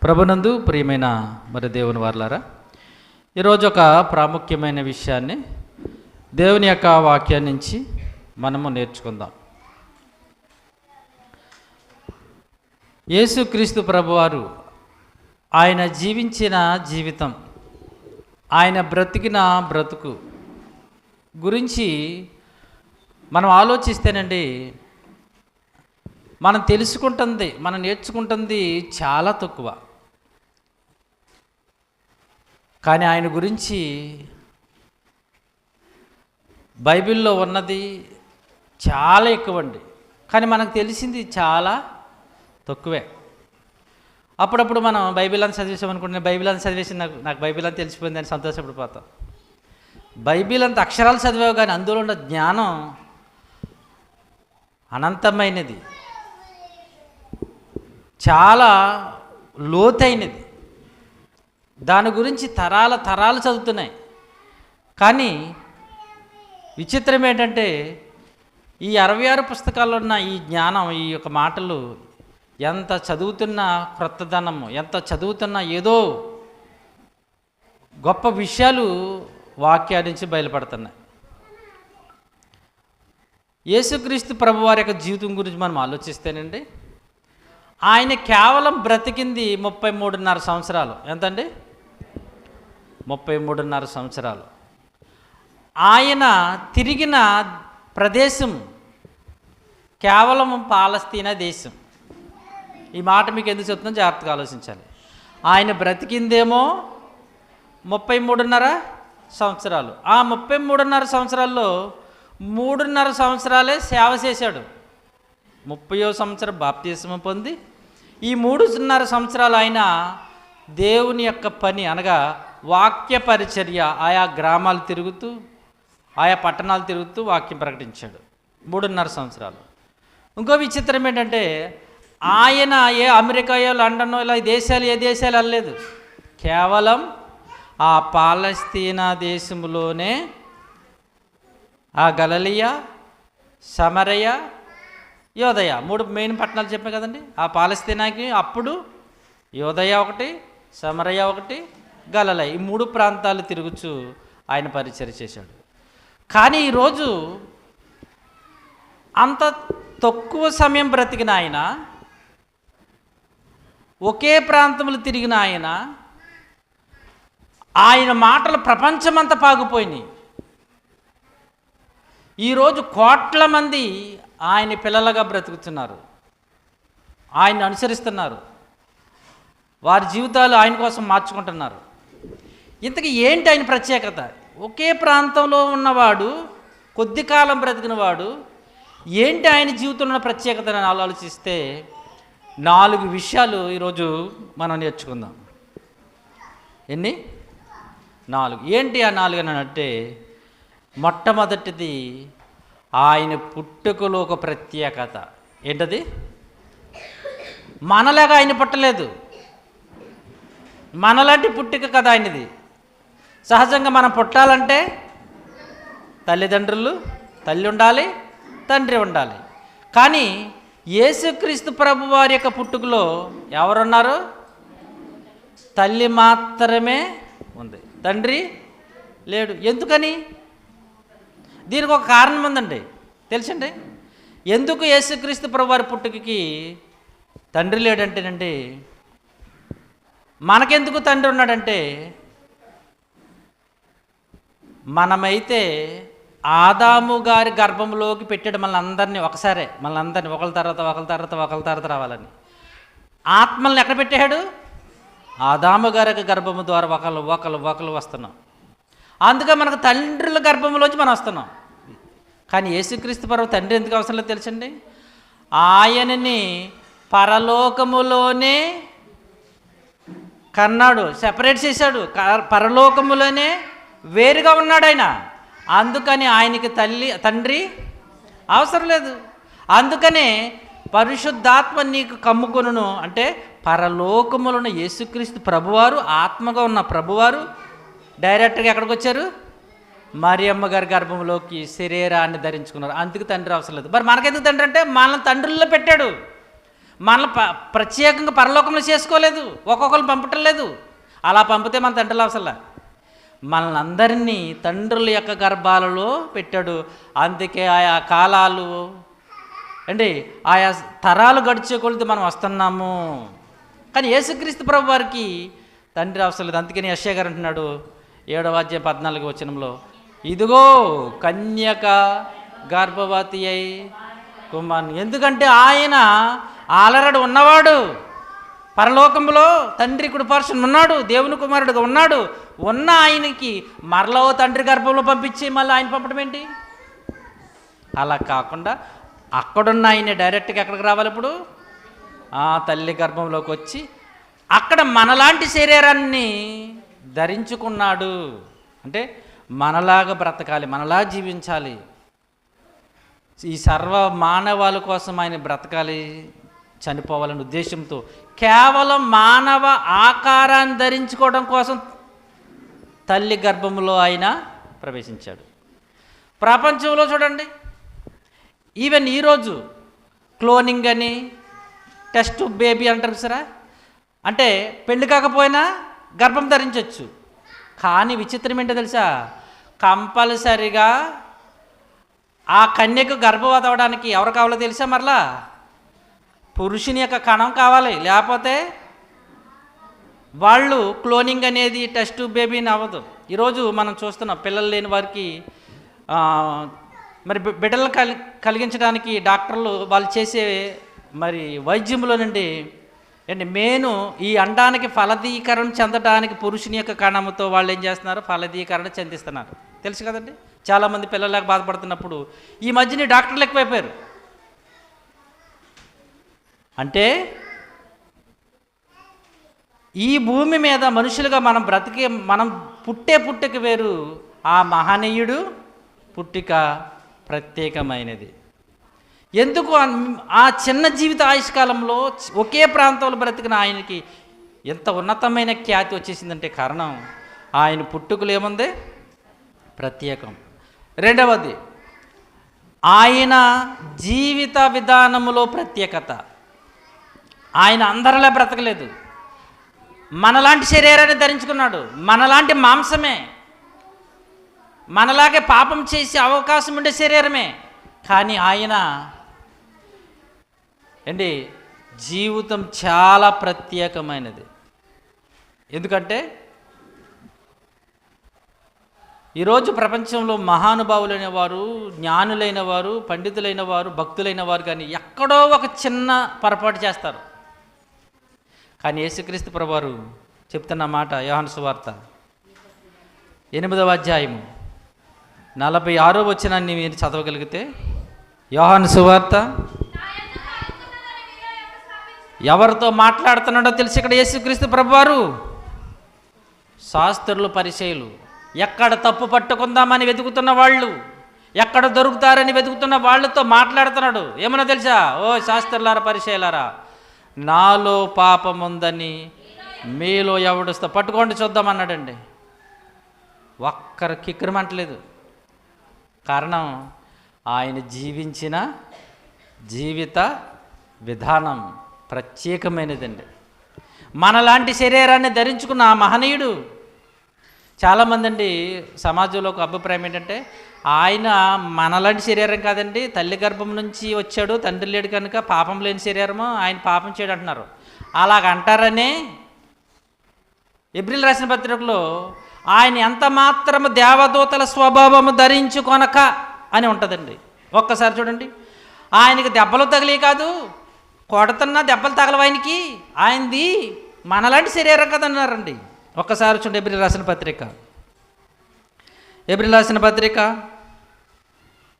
ప్రభునందు ప్రియమైన మరి దేవుని వారలారా, ఈరోజు ఒక ప్రాముఖ్యమైన విషయాన్ని దేవుని యొక్క వాక్యం నుంచి మనము నేర్చుకుందాం. యేసుక్రీస్తు ప్రభువారు ఆయన జీవించిన జీవితం, ఆయన బ్రతికిన బ్రతుకు గురించి మనం ఆలోచిస్తేనండి, మనం తెలుసుకుంటుంది, మనం నేర్చుకుంటుంది చాలా తక్కువ. కానీ ఆయన గురించి బైబిల్లో ఉన్నది చాలా ఎక్కువండి, కానీ మనకు తెలిసింది చాలా తక్కువే. అప్పుడప్పుడు మనం బైబిల్ అని చదివేసామనుకుంటే, బైబిల్ అని చదివేసి నాకు బైబిల్ అని తెలిసిపోయింది అని సంతోషపడిపోతాం. బైబిల్ అంత అక్షరాలు చదివావు, కానీ అందులో ఉన్న జ్ఞానం అనంతమైనది, చాలా లోతైనది. దాని గురించి తరాలు చదువుతున్నాయి. కానీ విచిత్రం ఏంటంటే, ఈ 66 పుస్తకాల్లో ఉన్న ఈ జ్ఞానం, ఈ యొక్క మాటలు ఎంత చదువుతున్నా క్రొత్తదనము, ఎంత చదువుతున్నా ఏదో గొప్ప విషయాలు వాక్యాల నుంచి బయలుపడుతున్నాయి. యేసుక్రీస్తు ప్రభువారి యొక్క జీవితం గురించి మనం ఆలోచిస్తేనండి, ఆయన కేవలం బ్రతికింది 33.5 సంవత్సరాలు. ఎంతండి? 33.5 సంవత్సరాలు. ఆయన తిరిగిన ప్రదేశం కేవలం పాలస్తీనా దేశం. ఈ మాట మీకు ఎందుకు చెప్తున్నా జాగ్రత్తగా ఆలోచించాలి. ఆయన బ్రతికిందేమో 33.5 సంవత్సరాలు. ఆ 33.5 సంవత్సరాల్లో 3.5 సంవత్సరాలే సేవ చేశాడు. 30వ సంవత్సరం బాప్తిస్మం పొంది, ఈ 3.5 సంవత్సరాలు ఆయన దేవుని యొక్క పని అనగా వాక్య పరిచర్య, ఆయా గ్రామాలు తిరుగుతూ, ఆయా పట్టణాలు తిరుగుతూ వాక్యం ప్రకటించాడు 3.5 సంవత్సరాలు. ఇంకో విచిత్రం ఏంటంటే, ఆయన అమెరికాయో లండనో ఇలా ఏ దేశాలు వెళ్ళలేదు. కేవలం ఆ పాలస్తీనా దేశంలోనే, ఆ గలిలయ, సమరయ, యోదయ 3 మెయిన్ పట్టణాలు చెప్పాయి కదండి. ఆ పాలస్తీనాకి అప్పుడు యోదయ ఒకటి, సమరయ ఒకటి, గలిలయ, ఈ 3 ప్రాంతాలు తిరుగుచూ ఆయన పరిచర్య చేశాడు. కానీ ఈరోజు అంత తక్కువ సమయం బ్రతికిన ఆయన, ఒకే ప్రాంతంలో తిరిగిన ఆయన మాటలు ప్రపంచమంతా పాగిపోయినాయి. ఈరోజు కోట్ల మంది ఆయన పిల్లలుగా బ్రతుకుతున్నారు, ఆయన్ని అనుసరిస్తున్నారు, వారి జీవితాలు ఆయన కోసం మార్చుకుంటున్నారు. ఇంతకీ ఏంటి ఆయన ప్రత్యేకత? ఒకే ప్రాంతంలో ఉన్నవాడు, కొద్ది కాలం బ్రతికినవాడు, ఏంటి ఆయన జీవితంలో ఉన్న ప్రత్యేకత అని ఆలోచిస్తే 4 విషయాలు ఈరోజు మనం నేర్చుకుందాం. ఎన్ని? 4. ఏంటి ఆ 4 అని అంటే, మొట్టమొదటిది ఆయన పుట్టుకలో ఒక ప్రత్యేకత. ఏంటది? మనలాగా ఆయన పుట్టలేదు, మనలాంటి పుట్టుక కదా ఆయనది. సహజంగా మనం పుట్టాలంటే తల్లి ఉండాలి, తండ్రి ఉండాలి. కానీ యేసుక్రీస్తు ప్రభు వారి యొక్క పుట్టుకలో ఎవరున్నారు? తల్లి మాత్రమే ఉంది, తండ్రి లేడు. ఎందుకని? దీనికి ఒక కారణం ఉందండి, తెలుసండి. ఎందుకు యేసుక్రీస్తు ప్రభు వారి పుట్టుకకి తండ్రి లేడంటేనండి, మనకెందుకు తండ్రి ఉన్నాడంటే, మనమైతే ఆదాము గారి గర్భంలోకి పెట్టాడు మనల్ని అందరినీ ఒకసారే, ఒకరి తర్వాత రావాలని. ఆత్మల్ని ఎక్కడ పెట్టాడు? ఆదాము గారి గర్భము ద్వారా ఒకరు వస్తున్నాం. అందుకే మనకు తండ్రుల గర్భంలోంచి మనం వస్తున్నాం. కానీ యేసుక్రీస్తు ప్రభు తండ్రి ఎందుకు అవసరం లేదు తెలుసండి? ఆయనని పరలోకములోనే కన్నాడు, సెపరేట్ చేశాడు, పరలోకములోనే వేరుగా ఉన్నాడు ఆయన. అందుకని ఆయనకి తండ్రి అవసరం లేదు. అందుకనే పరిశుద్ధాత్మ నీకు కమ్ముకొనును అంటే, పరలోకములను యేసుక్రీస్తు ప్రభువారు, ఆత్మగా ఉన్న ప్రభువారు డైరెక్ట్గా ఎక్కడికి వచ్చారు? మరియమ్మ గారి గర్భంలోకి శరీరాన్ని ధరించుకున్నారు. అందుకు తండ్రి అవసరం లేదు. మరి మనకెందుకు తండ్రి అంటే, మనల్ని తండ్రుల్లో పెట్టాడు. మనల్ని ప్రత్యేకంగా పరలోకంలో చేసుకోలేదు, ఒక్కొక్కరు పంపటం లేదు. అలా పంపితే మన తండ్రులు అవసరంలా, మనల్ని అందరినీ తండ్రుల యొక్క గర్భాలలో పెట్టాడు. అందుకే ఆయా కాలాలు అండి, ఆయా తరాలు గడిచే కొలిది మనం వస్తున్నాము. కానీ యేసుక్రీస్తు ప్రభు వారికి తండ్రి అవసరం లేదు. అందుకని యెషయా గారు అంటున్నాడు 7వ అధ్యాయం 14వ వచనంలో, ఇదిగో కన్యక గర్భవతి అయి కుమారుని. ఎందుకంటే ఆయన ఆల్రెడీ ఉన్నవాడు, పరలోకంలో తండ్రి కుడిపార్శ్వన ఉన్నాడు, దేవుని కుమారుడుగా ఉన్నాడు. ఉన్న ఆయనకి మరలో తండ్రి గర్భంలో పంపించి మళ్ళీ ఆయన పంపడం ఏంటి? అలా కాకుండా అక్కడున్న ఆయన డైరెక్ట్గా ఎక్కడికి రావాలి? ఇప్పుడు ఆ తల్లి గర్భంలోకి వచ్చి అక్కడ మనలాంటి శరీరాన్ని ధరించుకున్నాడు. అంటే మనలాగా బ్రతకాలి, మనలా జీవించాలి, ఈ సర్వ మానవాళి కోసం ఆయన బ్రతకాలి, చనిపోవాలనే ఉద్దేశంతో కేవలం మానవ ఆకారాన్ని ధరించుకోవడం కోసం తల్లి గర్భంలో ఆయన ప్రవేశించాడు. ప్రపంచంలో చూడండి, ఈవెన్ ఈరోజు క్లోనింగ్ అని, టెస్ట్ బేబీ అంటారు సరే, అంటే పెళ్ళి కాకపోయినా గర్భం ధరించవచ్చు. కానీ విచిత్రం ఏంటో తెలుసా? కంపల్సరిగా ఆ కన్యకు గర్భవతి అవ్వడానికి ఎవరు కావాలో తెలుసా? మరలా పురుషుని యొక్క కణం కావాలి, లేకపోతే వాళ్ళు క్లోనింగ్ అనేది టెస్ట్ బేబీని అవ్వదు. ఈరోజు మనం చూస్తున్నాం పిల్లలు లేని వారికి మరి బిడ్డలు కలిగించడానికి డాక్టర్లు వాళ్ళు చేసే మరి వైద్యంలో నుండి ఏంటి మెయిన్ ఈ అండానికి ఫలదీకరణ చెందడానికి పురుషుని యొక్క కణముతో వాళ్ళు ఏం చేస్తున్నారు? ఫలదీకరణ చెందిస్తున్నారు. తెలుసు కదండి, చాలామంది పిల్లలకు బాధపడుతున్నప్పుడు ఈ మధ్యన డాక్టర్లు ఎక్కువైపోయారు. అంటే ఈ భూమి మీద మనుషులుగా మనం మనం పుట్టిక వేరు, ఆ మహనీయుడు పుట్టిక ప్రత్యేకమైనది. ఎందుకు? ఆ చిన్న జీవిత ఆయుష్కాలంలో ఒకే ప్రాంతంలో బ్రతికిన ఆయనకి ఎంత ఉన్నతమైన ఖ్యాతి వచ్చేసిందంటే కారణం ఆయన పుట్టుకలు ఏముంది? ప్రత్యేకం. రెండవది, ఆయన జీవిత విధానములో ప్రత్యేకత. ఆయన అందరిలా బ్రతకలేదు, మనలాంటి శరీరాన్ని ధరించుకున్నాడు, మనలాంటి మాంసమే, మనలాగే పాపం చేసే అవకాశం ఉండే శరీరమే. కానీ ఆయన అండి జీవితం చాలా ప్రత్యేకమైనది. ఎందుకంటే ఈరోజు ప్రపంచంలో మహానుభావులైన వారు, జ్ఞానులైన వారు, పండితులైన వారు, భక్తులైన వారు కానీ ఎక్కడో ఒక చిన్న పొరపాటు చేస్తారు. కానీ యేసుక్రీస్తు ప్రభువారు చెప్తున్న మాట యోహాను సువార్త 8వ అధ్యాయము 46వ వచనాన్ని మీరు చదవగలిగితే, యోహాను సువార్త ఎవరితో మాట్లాడుతున్నాడో తెలిసి ఇక్కడ యేసుక్రీస్తు ప్రభువారు శాస్త్రులు, పరిసయ్యులు, ఎక్కడ తప్పు పట్టుకుందామని వెతుకుతున్న వాళ్ళు, ఎక్కడ దొరుకుతారని వెతుకుతున్న వాళ్ళతో మాట్లాడుతున్నాడు. ఏమన్నా తెలుసా? ఓ శాస్త్రులారా, పరిసయ్యులారా, నాలో పాపం ఉందని మీలో ఎవడుస్తా పట్టుకోండి చూద్దామన్నాడండి. ఒక్కరు కిక్కిరమంటలేదు. కారణం ఆయన జీవించిన జీవిత విధానం ప్రత్యేకమైనదండి. మనలాంటి శరీరాన్ని ధరించుకున్న ఆ మహనీయుడు. చాలామంది అండి సమాజంలో ఒక అభిప్రాయం ఏంటంటే, ఆయన మనలాంటి శరీరం కాదండి, తల్లి గర్భం నుంచి వచ్చాడు, తండ్రి లేడు కనుక పాపం లేని శరీరము, ఆయన పాపం చేయడు అంటున్నారు. అలాగంటారనే ఎబ్రిల్ రాసిన పత్రికలో ఆయన ఎంత మాత్రము దేవదూతల స్వభావము ధరించుకొనక అని ఉంటుందండి. ఒక్కసారి చూడండి, ఆయనకి దెబ్బలు తగిలే కాదు, కొడుతున్నా దెబ్బలు తగలవు ఆయనకి, ఆయనది మనలాంటి శరీరం కదన్నారండి. ఒక్కసారి చూడండి ఎబ్రిల్ రాసిన పత్రిక, ఎబ్రిల్ రాసిన పత్రిక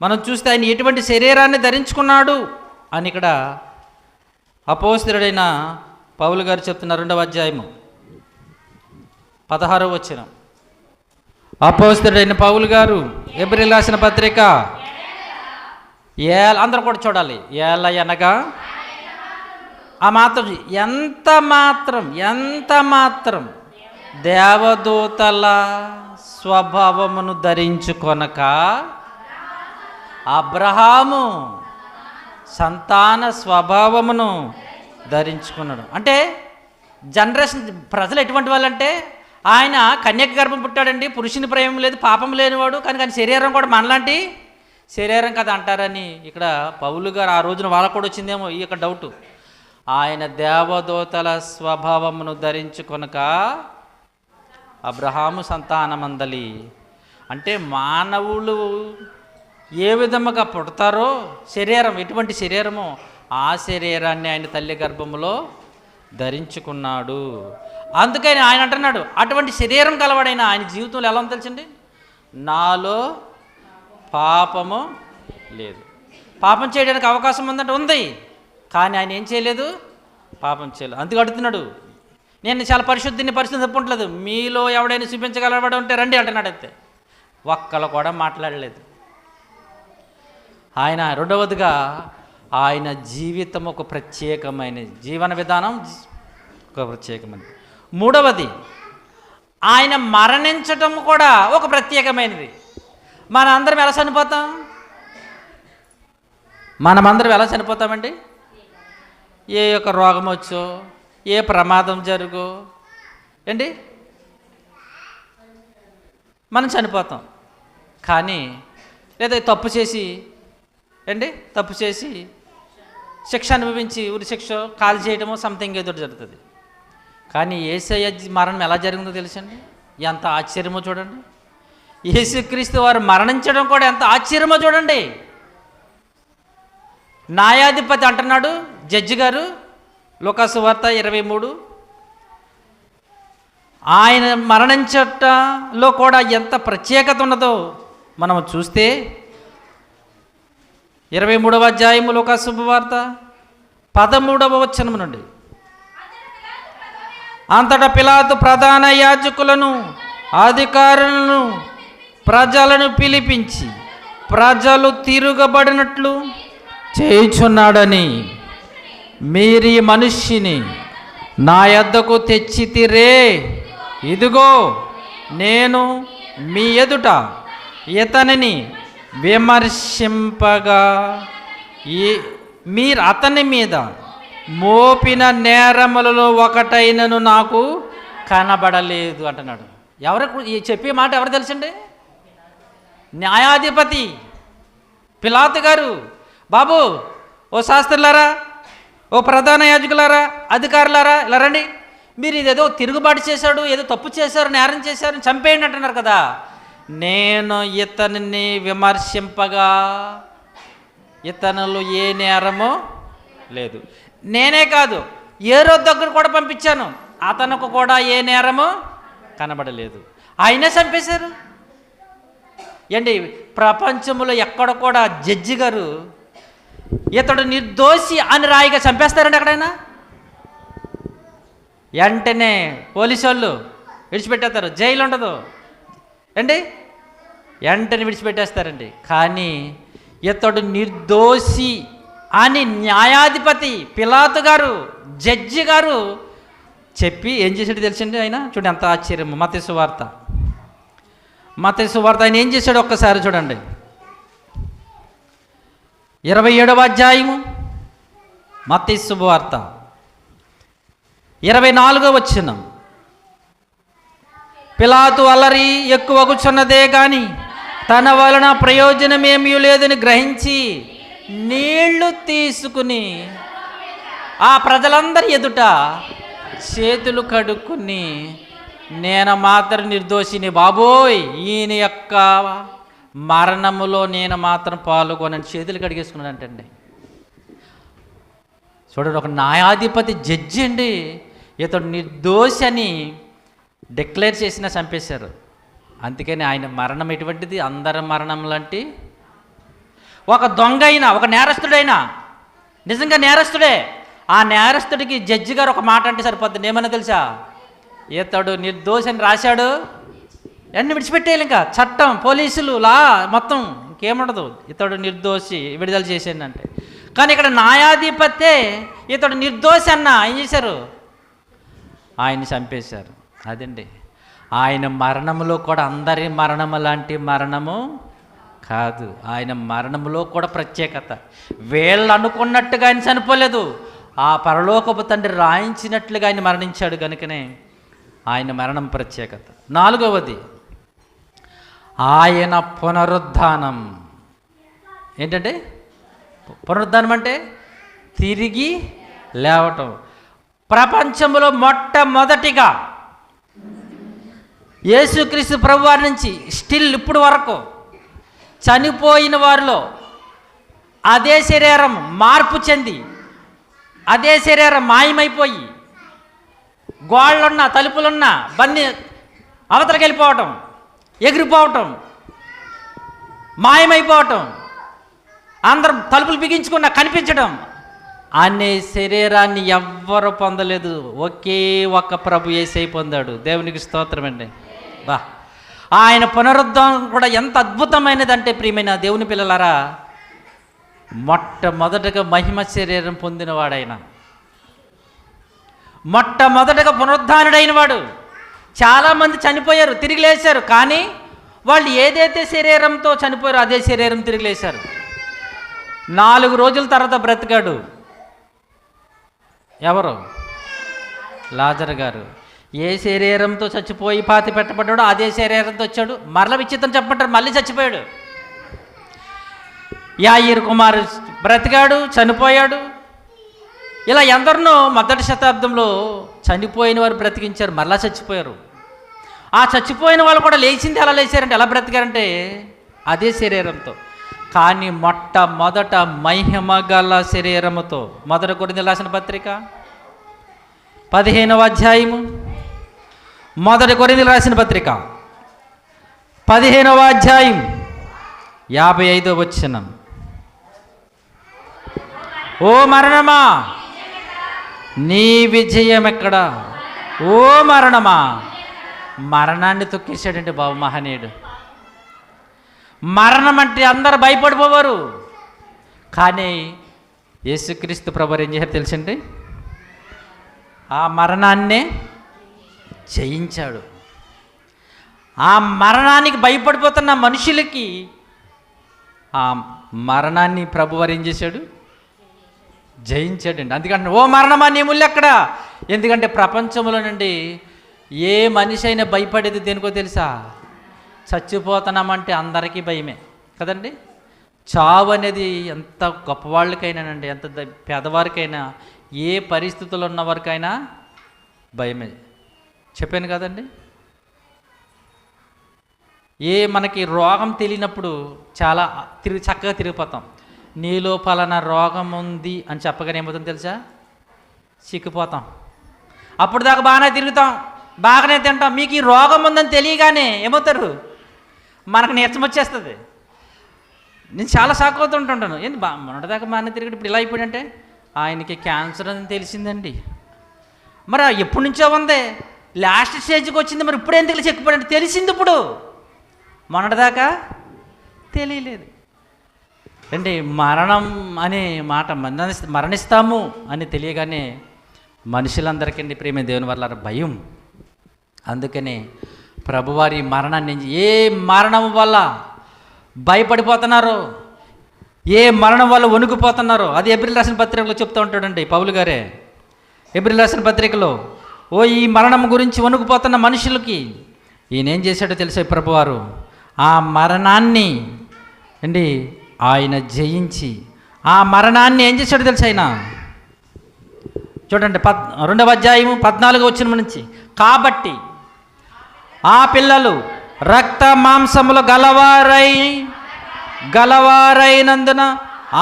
మనం చూస్తే ఆయన ఎటువంటి శరీరాన్ని ధరించుకున్నాడు అని ఇక్కడ అపోస్తలుడైన పౌలు గారు చెప్తున్నారు. 2వ అధ్యాయము 16వ వచనం. అపోస్తలుడైన పౌలు గారు ఎబ్రిల్ రాసిన పత్రిక అందరూ కూడా చూడాలి. ఏల అనగా ఆ మాత్రం ఎంత మాత్రం దేవదూతల స్వభావమును ధరించుకొనక అబ్రహాము సంతాన స్వభావమును ధరించుకున్నాడు. అంటే జనరేషన్ ప్రజలు ఎటువంటి వాళ్ళంటే, ఆయన కన్యక గర్భం పుట్టాడండి, పురుషుని ప్రేమ లేదు, పాపం లేనివాడు, కానీ కానీ శరీరం కూడా మనలాంటి శరీరం కదా అంటారని ఇక్కడ పౌలు గారు ఆ రోజున వాళ్ళకు కూడా వచ్చిందేమో ఈ యొక్క డౌటు. ఆయన దేవదూతల స్వభావమును ధరించుకొనక అబ్రహాము సంతానమందలి. అంటే మానవులు ఏ విధముగా పుడతారో శరీరం, ఎటువంటి శరీరమో ఆ శరీరాన్ని ఆయన తల్లి గర్భములో ధరించుకున్నాడు. అందుకని ఆయన అంటున్నాడు, అటువంటి శరీరం కలవాడైన ఆయన జీవితంలో ఎలా ఉందో తెలుసండి, నాలో పాపము లేదు. పాపం చేయడానికి అవకాశం ఉందంటే ఉంది, కానీ ఆయన ఏం చేయలేదు, పాపం చేయలేదు. అందుకు అడుగుతున్నాడు, నేను చాలా పరిశుద్ధి తప్పుంటలేదు, మీలో ఎవడైనా చూపించగలవాడు ఉంటే రండి అంటున్నాడు. అంతే, ఒక్కళ్ళు కూడా మాట్లాడలేదు. ఆయన రెండవదిగా ఆయన జీవితం ఒక ప్రత్యేకమైన జీవన విధానం, ఒక ప్రత్యేకమైనది. మూడవది, ఆయన మరణించటం కూడా ఒక ప్రత్యేకమైనది. మనందరం ఎలా చనిపోతాం? మనమందరం ఎలా చనిపోతామండి? ఏ యొక్క రోగం వచ్చో, ఏ ప్రమాదం జరుగో ఏంటి మనం చనిపోతాం. కానీ లేదా తప్పు చేసి తప్పు చేసి శిక్ష అనుభవించి ఉరి శిక్ష కాల్ చేయడమో సంథింగ్ ఏదో జరుగుతుంది. కానీ యేసయ్య మరణం ఎలా జరిగిందో తెలుసండి, ఎంత ఆశ్చర్యమో చూడండి. యేసుక్రీస్తు వారు మరణించడం కూడా ఎంత ఆశ్చర్యమో చూడండి. న్యాయాధిపతి అంటున్నాడు, జడ్జి గారు, లూకాసు వార్త 23, ఆయన మరణించటంలో కూడా ఎంత ప్రత్యేకత ఉన్నదో మనం చూస్తే 23వ అధ్యాయము లూకాసు వార్త 13వ వచనం నుండి, అంతటా పిలాతు ప్రధాన యాజకులను అధికారులను ప్రజలను పిలిపించి ప్రజలు తిరుగబడినట్లు చేయుచున్నాడని మీరీ మనుష్యుని నా యొద్దకు తెచ్చితిరే, ఇదిగో నేను మీ ఎదుట ఇతనిని విమర్శింపగా మీరు అతని మీద మోపిన నేరములలో ఒకటైనను నాకు కనబడలేదు అంటున్నాడు. ఎవరు చెప్పే మాట ఎవరు తెలుసండి? న్యాయాధిపతి పిలాతు గారు. బాబు, ఓ శాస్త్రులారా, ఓ ప్రధాన యాజకులారా, అధికారులారా, ఇలా రండి, మీరు ఇదేదో తిరుగుబాటు చేశాడు, ఏదో తప్పు చేశారు, నేరం చేశారు, చంపేయండి అంటున్నారు కదా. నేను ఇతనిని విమర్శింపగా ఇతనులు ఏ నేరమో లేదు. నేనే కాదు, ఏ రోజు దగ్గర కూడా పంపించాను, అతనికి కూడా ఏ నేరమో కనబడలేదు, ఆయనే చంపేశారు. ఏంటి, ప్రపంచంలో ఎక్కడ కూడా జడ్జి గారు ఇతడు నిర్దోషి అని రాయిగా చంపేస్తారండి ఎక్కడైనా? వెంటనే పోలీసు వాళ్ళు విడిచిపెట్టేస్తారు, జైలు ఉండదు అండి, వెంటనే విడిచిపెట్టేస్తారండి. కానీ ఇతడు నిర్దోషి అని న్యాయాధిపతి పిలాతు గారు, జడ్జి గారు చెప్పి ఏం చేశాడు తెలుసండి ఆయన? చూడండి ఎంత ఆశ్చర్యం. మత్తయి సువార్త ఆయన ఏం చేశాడు ఒక్కసారి చూడండి. 27వ అధ్యాయము మత్తయి సువార్త 24వ వచనం, పిలాతు అల్లరి ఎక్కువగుచున్నదే గాని తన వలన ప్రయోజనమేమీ లేదని గ్రహించి నీళ్లు తీసుకుని ఆ ప్రజలందరి ఎదుట చేతులు కడుక్కుని, నేను మాత్రం నిర్దోషిని బాబోయ్, ఈయన యొక్క మరణములో నేను మాత్రం పాల్గొనని చేతులు కడిగేసుకున్నాడంటండి. చూడండి, ఒక న్యాయాధిపతి జడ్జి అండి, ఇతడు నిర్దోషి అని డిక్లేర్ చేసినా చంపేశారు. అందుకని ఆయన మరణం ఎటువంటిది? అందరి మరణం లాంటి. ఒక దొంగ అయినా, ఒక నేరస్తుడైనా, నిజంగా నేరస్తుడే, ఆ నేరస్తుడికి జడ్జి గారు ఒక మాట అంటే సరిపోద్ది. ఏమన్నా తెలుసా? ఇతడు నిర్దోషి అని రాశాడు, అన్నీ విడిచిపెట్టేయాలి, ఇంకా చట్టం, పోలీసులు, లా మొత్తం ఇంకేముండదు, ఇతడు నిర్దోషి విడుదల చేసేయండి అంటే. కానీ ఇక్కడ న్యాయాధిపతే ఇతడు నిర్దోషి అన్న ఏం చేశారు? ఆయన చంపేశారు. అదండి, ఆయన మరణములో కూడా అందరి మరణము లాంటి మరణము కాదు, ఆయన మరణములో కూడా ప్రత్యేకత. వీళ్ళు అనుకున్నట్టుగా ఆయన చనిపోలేదు, ఆ పరలోకపు తండ్రి రాయించినట్లుగా ఆయన మరణించాడు కనుకనే ఆయన మరణం ప్రత్యేకత. 4వది ఆయన పునరుద్ధానం. ఏంటంటే పునరుద్ధానం అంటే తిరిగి లేవటం. ప్రపంచంలో మొట్టమొదటిగా యేసుక్రీస్తు ప్రభువారి నుంచి స్టిల్ ఇప్పుడు వరకు చనిపోయిన వారిలో అదే శరీరం మార్పు చెంది అదే శరీరం మాయమైపోయి గోళ్ళున్నా తలుపులున్నా బంది అవతలకి వెళ్ళిపోవటం, ఎగిరిపోవటం, మాయమైపోవటం, అందరూ తలుపులు బిగించుకున్నా కనిపించడం అనే శరీరాన్ని ఎవ్వరు పొందలేదు. ఒకే ఒక్క ప్రభు యేసయ్య పొందాడు. దేవునికి స్తోత్రం అండి. బా, ఆయన పునరుద్ధానం కూడా ఎంత అద్భుతమైనదంటే ప్రియమైన దేవుని పిల్లలారా, మొట్టమొదటగా మహిమ శరీరం పొందినవాడైన, మొట్టమొదటగా పునరుద్ధానుడైన వాడు. చాలామంది చనిపోయారు, తిరిగి లేచారు. కానీ వాళ్ళు ఏదైతే శరీరంతో చనిపోయారో అదే శరీరం తిరిగి లేచారు. 4 రోజుల తర్వాత బ్రతికాడు. ఎవరు? లాజరు గారు. ఏ శరీరంతో చచ్చిపోయి పాతి పెట్టబడ్డాడో అదే శరీరంతో వచ్చాడు. మరల విచిత్రం చెప్పమంటారు, మళ్ళీ చచ్చిపోయాడు. యాయీరు కుమారు బ్రతికాడు, చనిపోయాడు. ఇలా ఎందరినో మొదటి శతాబ్దంలో చనిపోయిన వారు బ్రతికించారు, మరలా చచ్చిపోయారు. ఆ చచ్చిపోయిన వాళ్ళు కూడా లేచింది ఎలా లేచారంటే, ఎలా బ్రతికారంటే అదే శరీరంతో. కానీ మొట్టమొదట మహిమ గల శరీరముతో. 1 కొరింథీయులకు రాసిన పత్రిక 15వ అధ్యాయము, 1 కొరింథీయులకు రాసిన పత్రిక 15వ అధ్యాయం 55వ వచనం. ఓ మరణమా నీ విజయం ఎక్కడా? ఓ మరణమా, మరణాన్ని తొక్కేశాడంటే బాబు మహనీయుడు. మరణం అంటే అందరు భయపడిపోవారు. కానీ యేసుక్రీస్తు ప్రభువారు ఏం చేశారు తెలుసండి? ఆ మరణాన్నే జయించాడు. ఆ మరణానికి భయపడిపోతున్న మనుషులకి ఆ మరణాన్ని ప్రభువారు ఏం చేశాడు? జయించాడండి. అందుకంటే ఓ మరణమా నీ ముళ్ళు ఎక్కడ? ఎందుకంటే ప్రపంచంలో నుండి ఏ మనిషి అయినా భయపడేది దేనికో తెలుసా? చచ్చిపోతున్నామంటే అందరికీ భయమే కదండి. చావు అనేది ఎంత గొప్పవాళ్ళకైనానండి, ఎంత పేదవారికైనా, ఏ పరిస్థితుల్లో ఉన్నవారికైనా భయమే. చెప్పాను కదండి. మనకి రోగం తెలియనప్పుడు చాలా చక్కగా తిరిగిపోతాం. నీలో పలానా రోగం ఉంది అని చెప్పగానే ఏమవుతుందో తెలుసా? చిక్కిపోతాం. అప్పుడు దాకా బాగానే తిరుగుతాం, బాగానే తింటాం. మీకు ఈ రోగం ఉందని తెలియగానే ఏమవుతారు? మనకు నీరసం వచ్చేస్తుంది. నేను చాలా షాక్ అవుతుంటుంటాను. ఏంటి మొన్నటిదాకా బాగానే తిరిగి ఇప్పుడు ఇలా అయిపోయాడంటే ఆయనకి క్యాన్సర్ అని తెలిసిందండి. మరి ఎప్పటి నుంచో ఉంది, లాస్ట్ స్టేజ్కి వచ్చింది, మరి ఇప్పుడు ఎందుకు చెక్కిపోయాడంటే తెలిసింది. ఇప్పుడు మొన్నటిదాకా తెలియలేదు అంటే మరణం అనే మాట మరణిస్తాము అని తెలియగానే మనుషులందరికీ ప్రేమ దేవుని వల్ల భయం. అందుకనే ప్రభువారి మరణాన్ని, ఏ మరణం వల్ల భయపడిపోతున్నారో, ఏ మరణం వల్ల వణుకుపోతున్నారో అది ఏప్రిల్ రాసిన పత్రికలో చెప్తూ ఉంటాడండి పౌలు గారే. ఏప్రిల్ రాసిన పత్రికలో ఈ మరణం గురించి వణుకుపోతున్న మనుషులకి ఈయన ఏం చేశాడో తెలిసే ప్రభువారు ఆ మరణాన్ని అండి ఆయన జయించి ఆ మరణాన్ని ఏం చేశాడో తెలుసు ఆయన. చూడండి 2వ అధ్యాయము 14వ వచనం నుంచి. కాబట్టి ఆ పిల్లలు రక్త మాంసములు గలవారైనందున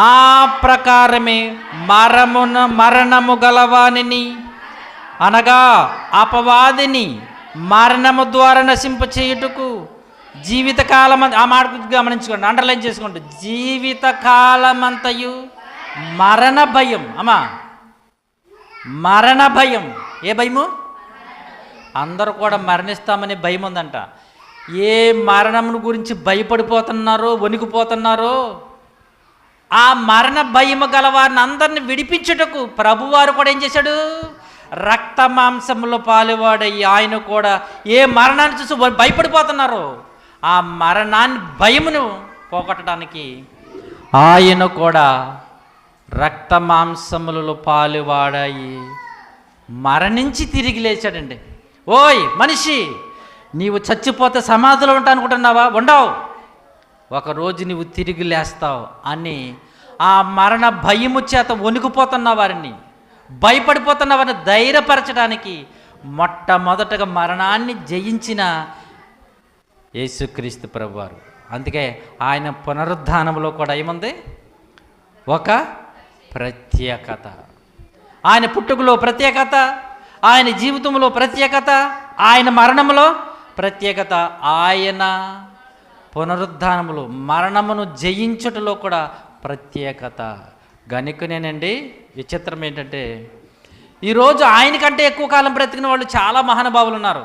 ఆ ప్రకారమే మరణము గలవానిని అనగా అపవాదిని మరణము ద్వారా నశింపచేయుటకు జీవితకాలం, ఆ మాట గమనించుకోండి, అండర్లైన్ చేసుకోండి. జీవితకాలమంతయు మరణ భయం. అమ్మా, మరణ భయం. ఏ భయము? అందరూ కూడా మరణిస్తామనే భయం ఉందంట. ఏ మరణం గురించి భయపడిపోతున్నారో, వణికిపోతున్నారో ఆ మరణ భయము గల వారిని అందరిని విడిపించుటకు ప్రభువారు కూడా ఏం చేశాడు? రక్త మాంసములో పాలువాడయ్యి ఆయన కూడా ఏ మరణాన్ని చూసి భయపడిపోతున్నారో ఆ మరణాన్ని భయమును పోగొట్టడానికి ఆయన కూడా రక్త మాంసములలో పాలువాడాయి, మరణించి తిరిగి లేచాడండి. ఓయ్ మనిషి, నీవు చచ్చిపోతే సమాధిలో ఉంటా అనుకుంటున్నావా? ఉండవు, ఒకరోజు నీవు తిరిగి లేస్తావు అని ఆ మరణ భయము చేత వణికిపోతున్న వారిని, భయపడిపోతున్న వారిని ధైర్యపరచడానికి మొట్టమొదటగా మరణాన్ని జయించిన యేసుక్రీస్తు ప్రభువారు. అందుకే ఆయన పునరుద్ధానంలో కూడా ఏముంది? ఒక ప్రత్యేకత. ఆయన పుట్టుకలో ప్రత్యేకత, ఆయన జీవితంలో ప్రత్యేకత, ఆయన మరణంలో ప్రత్యేకత, ఆయన పునరుద్ధానములో మరణమును జయించుటలో కూడా ప్రత్యేకత. గనుకనేనండి విచిత్రం ఏంటంటే, ఈరోజు ఆయనకంటే ఎక్కువ కాలం బ్రతికిన వాళ్ళు చాలా మహానుభావులు ఉన్నారు.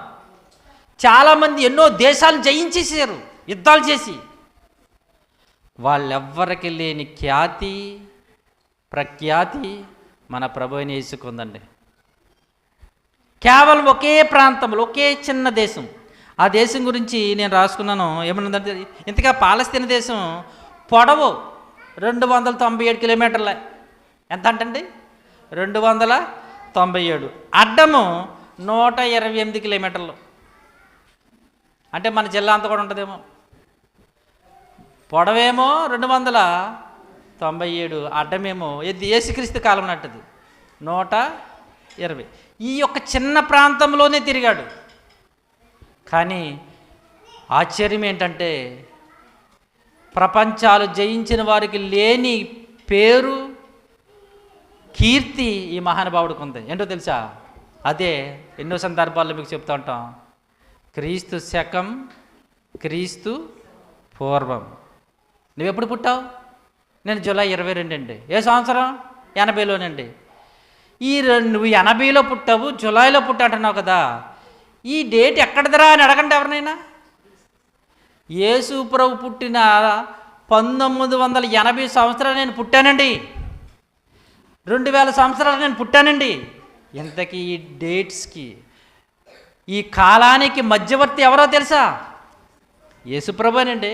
చాలామంది ఎన్నో దేశాలు జయించేసారు యుద్ధాలు చేసి. వాళ్ళెవ్వరికి లేని ఖ్యాతి ప్రఖ్యాతి మన ప్రభువుని యేసుకుందండి. కేవలం ఒకే ప్రాంతంలో, ఒకే చిన్న దేశం. ఆ దేశం గురించి నేను రాసుకున్నాను. ఏమన్నదంటే, ఇంతగా పాలస్తీనా దేశం పొడవు 297 కిలోమీటర్ల. ఎంత అంటండి? 297. అడ్డము 128 కిలోమీటర్లు. అంటే మన జిల్లా అంతా కూడా ఉంటుందేమో. పొడవేమో 297, అడ్డమేమో యేసుక్రీస్తు కాలం నట్టుది 120. ఈ యొక్క చిన్న ప్రాంతంలోనే తిరిగాడు. కానీ ఆశ్చర్యం ఏంటంటే, ప్రపంచాలు జయించిన వారికి లేని పేరు కీర్తి ఈ మహానుభావుడికి ఉంది. ఏంటో తెలుసా? అదే ఎన్నో సందర్భాల్లో మీకు చెప్తూ ఉంటాం. క్రీస్తు శకం, క్రీస్తు పూర్వం. నువ్వెప్పుడు పుట్టావు? నేను జూలై 22 అండి. ఏ సంవత్సరం? 80లోనండి. నువ్వు 80లో పుట్టావు, జూలైలో పుట్టాంటున్నావు కదా, ఈ డేట్ ఎక్కడిదిరా అని అడగండి ఎవరినైనా. యేసు ప్రభు పుట్టిన 1980 సంవత్సరాలు నేను పుట్టానండి, 2000 సంవత్సరాలు నేను పుట్టానండి. ఇంతకీ ఈ డేట్స్కి, ఈ కాలానికి మధ్యవర్తి ఎవరో తెలుసా? యేసుప్రభునండి.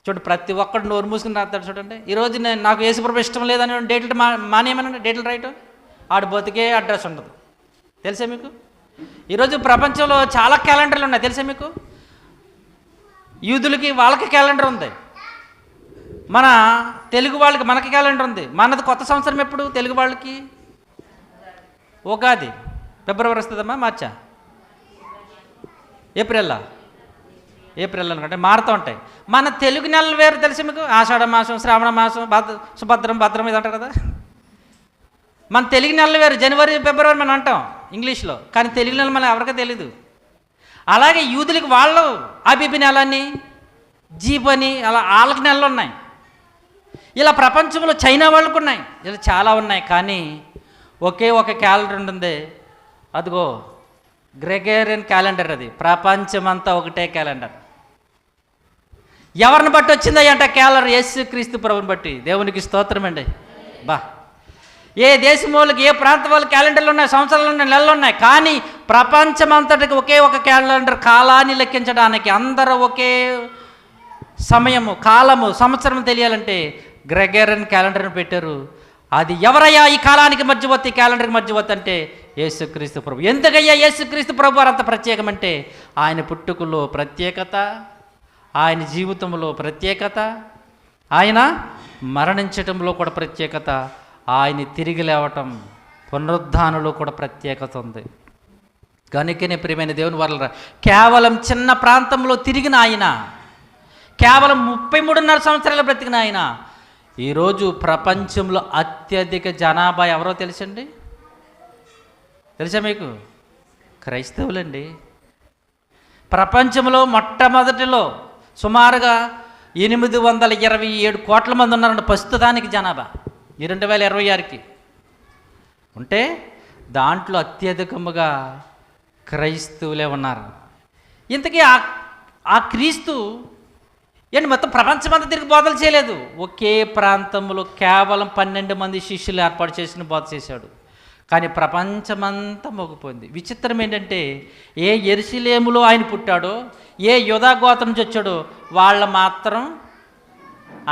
చూడండి, ప్రతి ఒక్కడు నోరు మూసుకుని రాస్తాడు. చూడండి, ఈరోజు నాకు యేసుప్రభు ఇష్టం లేదని డేట్లు మానేయమనండి, డేట్లు రైట్. ఆడు బతికే అడ్రస్ ఉండదు. తెలుసా మీకు? ఈరోజు ప్రపంచంలో చాలా క్యాలెండర్లు ఉన్నాయి. తెలుసా మీకు? యూదులకి వాళ్ళకి క్యాలెండర్ ఉంది, మన తెలుగు వాళ్ళకి మనకి క్యాలెండర్ ఉంది. మనది కొత్త సంవత్సరం ఎప్పుడు? తెలుగు వాళ్ళకి ఉగాది ఫిబ్రవరి వస్తుందమ్మా, మార్చా, ఏప్రిల్ అనుకుంటే మారుతూ ఉంటాయి. మన తెలుగు నెలలు వేరు. తెలుసా మీకు? ఆషాఢ మాసం, శ్రావణ మాసం, భద్రం ఇది అంటారు కదా. మన తెలుగు నెలలు వేరు. జనవరి, ఫిబ్రవరి మనం అంటాం ఇంగ్లీష్లో, కానీ తెలుగు నెలలు మనం ఎవరికీ తెలీదు. అలాగే యూదులకి వాళ్ళు అబిబి నెల అని, జీప్ అని, అలా వాళ్ళకి నెలలు ఉన్నాయి. ఇలా ప్రపంచంలో చైనా వాళ్ళకు ఉన్నాయి, ఇలా చాలా ఉన్నాయి. కానీ ఒకే ఒక క్యాలెండర్ ఉంటుంది. అదిగో గ్రెగేరియన్ క్యాలెండర్. అది ప్రపంచమంతా ఒకటే క్యాలెండర్. ఎవరిని బట్టి వచ్చిందా అంట క్యాలెండర్? యేసుక్రీస్తు ప్రభుని బట్టి. దేవునికి స్తోత్రం అండి. ఏ దేశం వాళ్ళకి, ఏ ప్రాంతం వాళ్ళకి క్యాలెండర్లు ఉన్నాయి, సంవత్సరాలు ఉన్నాయి, నెలలు ఉన్నాయి. కానీ ప్రపంచమంతటికి ఒకే ఒక క్యాలెండర్. కాలాన్ని లెక్కించడానికి అందరూ ఒకే సమయము, కాలము, సంవత్సరం తెలియాలంటే గ్రెగేరియన్ క్యాలెండర్ని పెట్టారు. అది ఎవరయ్యా ఈ కాలానికి మధ్యవర్తి, క్యాలెండర్కి మధ్యవర్తి అంటే యేసుక్రీస్తు ప్రభు. ఎందుకయ్యా యేసుక్రీస్తు ప్రభు అంత ప్రత్యేకమంటే, ఆయన పుట్టుకలో ప్రత్యేకత, ఆయన జీవితంలో ప్రత్యేకత, ఆయన మరణించటంలో కూడా ప్రత్యేకత, ఆయన తిరిగి లేవటం, పునరుద్ధానంలో కూడా ప్రత్యేకత ఉంది. కనుకనే ప్రియమైన దేవుని వల్ల కేవలం చిన్న ప్రాంతంలో తిరిగిన ఆయన, కేవలం 33.5 సంవత్సరాలు బ్రతికిన ఆయన, ఈరోజు ప్రపంచంలో అత్యధిక జనాభా ఎవరో తెలుసండి? తెలుసా మీకు? క్రైస్తవులండి. ప్రపంచంలో మొట్టమొదటిలో సుమారుగా 827 కోట్ల మంది ఉన్నారండి ప్రస్తుతానికి జనాభా, ఈ 2026కి. ఉంటే దాంట్లో అత్యధికముగా క్రైస్తవులే ఉన్నారు. ఇంతకీ ఆ క్రీస్తు ఏంటి మొత్తం ప్రపంచమంతా తిరిగి బోధలు చేయలేదు. ఒకే ప్రాంతంలో కేవలం 12 మంది శిష్యులు ఏర్పాటు చేసిన బోధ చేశాడు. కానీ ప్రపంచమంతా మోగిపోయింది. విచిత్రం ఏంటంటే, ఏ యెరూషలేములో ఆయన పుట్టాడో, ఏ యూదా గోత్రం నుంచి వచ్చాడో వాళ్ళు మాత్రం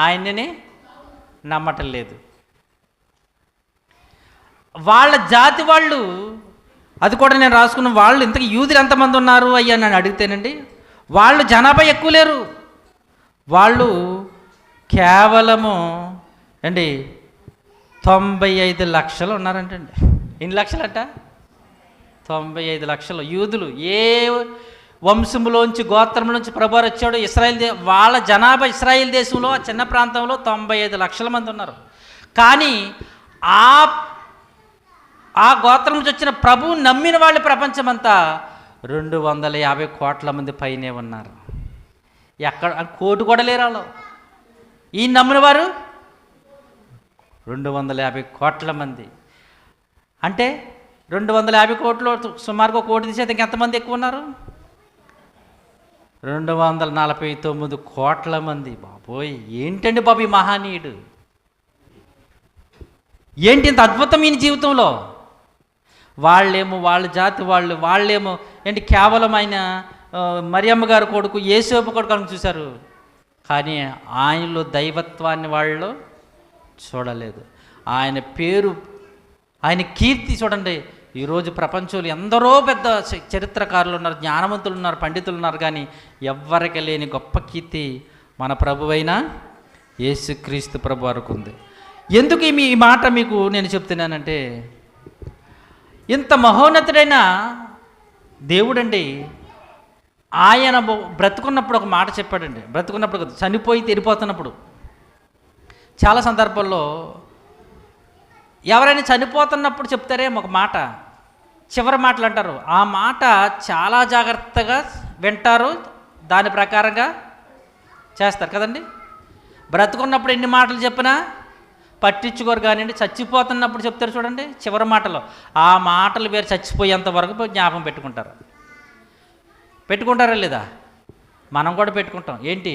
ఆయనని నమ్మటం లేదు. వాళ్ళ జాతి వాళ్ళు, అది కూడా నేను రాసుకున్న వాళ్ళు, ఇంతకు యూదులు ఎంతమంది ఉన్నారు అయ్యా నన్ను అడిగితేనండి, వాళ్ళు జనాభా ఎక్కువ లేరు. వాళ్ళు కేవలము అండి 95 లక్షలు ఉన్నారంటండి. ఎన్ని లక్షలంట? 95 లక్షలు యూదులు. ఏ వంశంలోంచి గోత్రంలోంచి ప్రభువారు వచ్చాడు, వాళ్ళ జనాభా ఇశ్రాయేల్ దేశంలో ఆ చిన్న ప్రాంతంలో 95 లక్షల మంది ఉన్నారు. కానీ ఆ గోత్రం నుంచి వచ్చిన ప్రభువు నమ్మిన వాళ్ళు ప్రపంచమంతా 250 కోట్ల మంది పైనే ఉన్నారు. ఎక్కడ కోటి కూడా లేరు వాళ్ళు. ఈ నమ్మిన వారు 250 కోట్ల మంది. అంటే 250 కోట్లు సుమారుగా కోటి తీసేది ఇంకెంతమంది ఎక్కువ ఉన్నారు? 249 కోట్ల మంది. బాబోయ్, ఏంటండి బాబు ఈ మహానీయుడు, ఏంటి ఇంత అద్భుతం ఈయన జీవితంలో. వాళ్ళేమో వాళ్ళ జాతి వాళ్ళేమో ఏంటి కేవలం ఆయన మరియమ్మ గారి కొడుకు యేసేపు కొడుకు అని చూశారు. కానీ ఆయనలో దైవత్వాన్ని వాళ్ళు చూడలేదు. ఆయన పేరు, ఆయన కీర్తి చూడండి. ఈరోజు ప్రపంచంలో ఎందరో పెద్ద చరిత్రకారులు ఉన్నారు, జ్ఞానవంతులు ఉన్నారు, పండితులు ఉన్నారు, కానీ ఎవ్వరికి లేని గొప్ప కీర్తి మన ప్రభువైన యేసుక్రీస్తు ప్రభు వరకు ఉంది. ఎందుకు ఈ మాట మీకు నేను చెప్తున్నానంటే, ఇంత మహోన్నతుడైన దేవుడండి, ఆయన బ్రతుకున్నప్పుడు ఒక మాట చెప్పాడండి. బ్రతుకున్నప్పుడు, చనిపోయి తెరిపోతున్నప్పుడు. చాలా సందర్భాల్లో ఎవరైనా చనిపోతున్నప్పుడు చెప్తారే ఒక మాట, చివరి మాటలు అంటారు. ఆ మాట చాలా జాగ్రత్తగా వింటారు, దాని ప్రకారంగా చేస్తారు కదండి. బ్రతుకున్నప్పుడు ఎన్ని మాటలు చెప్పినా పట్టించుకోరు, కానివ్వండి చచ్చిపోతున్నప్పుడు చెప్తారు చూడండి చివరి మాటలు. ఆ మాటలు వేరు చచ్చిపోయేంత వరకు జ్ఞాపకం పెట్టుకుంటారా లేదా? మనం కూడా పెట్టుకుంటాం. ఏంటి,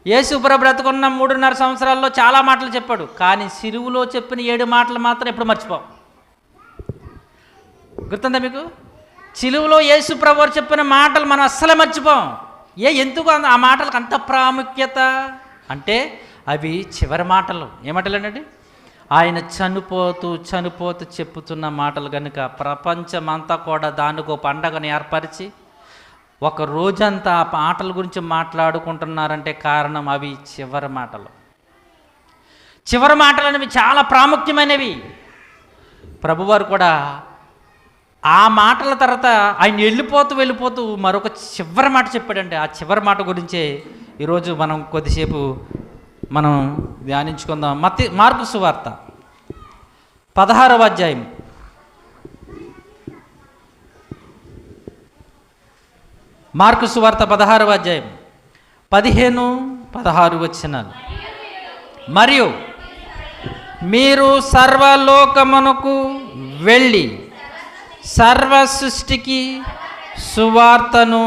యేసుప్రభు బ్రతుకున్న 3.5 సంవత్సరాల్లో చాలా మాటలు చెప్పాడు, కానీ సిలువలో చెప్పిన 7 మాటలు మాత్రం ఎప్పుడు మర్చిపోం. గుర్తుందా మీకు? సిలువలో యేసుప్రభు చెప్పిన మాటలు మనం అస్సలే మర్చిపోం. ఎందుకు ఆ మాటలకు అంత ప్రాముఖ్యత అంటే, అవి చివరి మాటలు. ఏమాటలండి? ఆయన చనిపోతూ చెప్పుతున్న మాటలు కనుక ప్రపంచమంతా కూడా దానికో పండగను ఏర్పరిచి ఒక రోజంతా ఆ మాటల గురించి మాట్లాడుకుంటున్నారంటే కారణం అవి చివరి మాటలు. చివరి మాటలు అనేవి చాలా ప్రాముఖ్యమైనవి. ప్రభువారు కూడా ఆ మాటల తర్వాత ఆయన వెళ్ళిపోతూ మరొక చివరి మాట చెప్పాడండి. ఆ చివరి మాట గురించే ఈరోజు మనం కొద్దిసేపు ధ్యానించుకుందాం. మార్కు సువార్త 16వ అధ్యాయం. మార్కు సువార్త 16వ అధ్యాయం 15-16 వచనాలు. మరియు మీరు సర్వలోకమునకు వెళ్ళి సర్వ సృష్టికి సువార్తను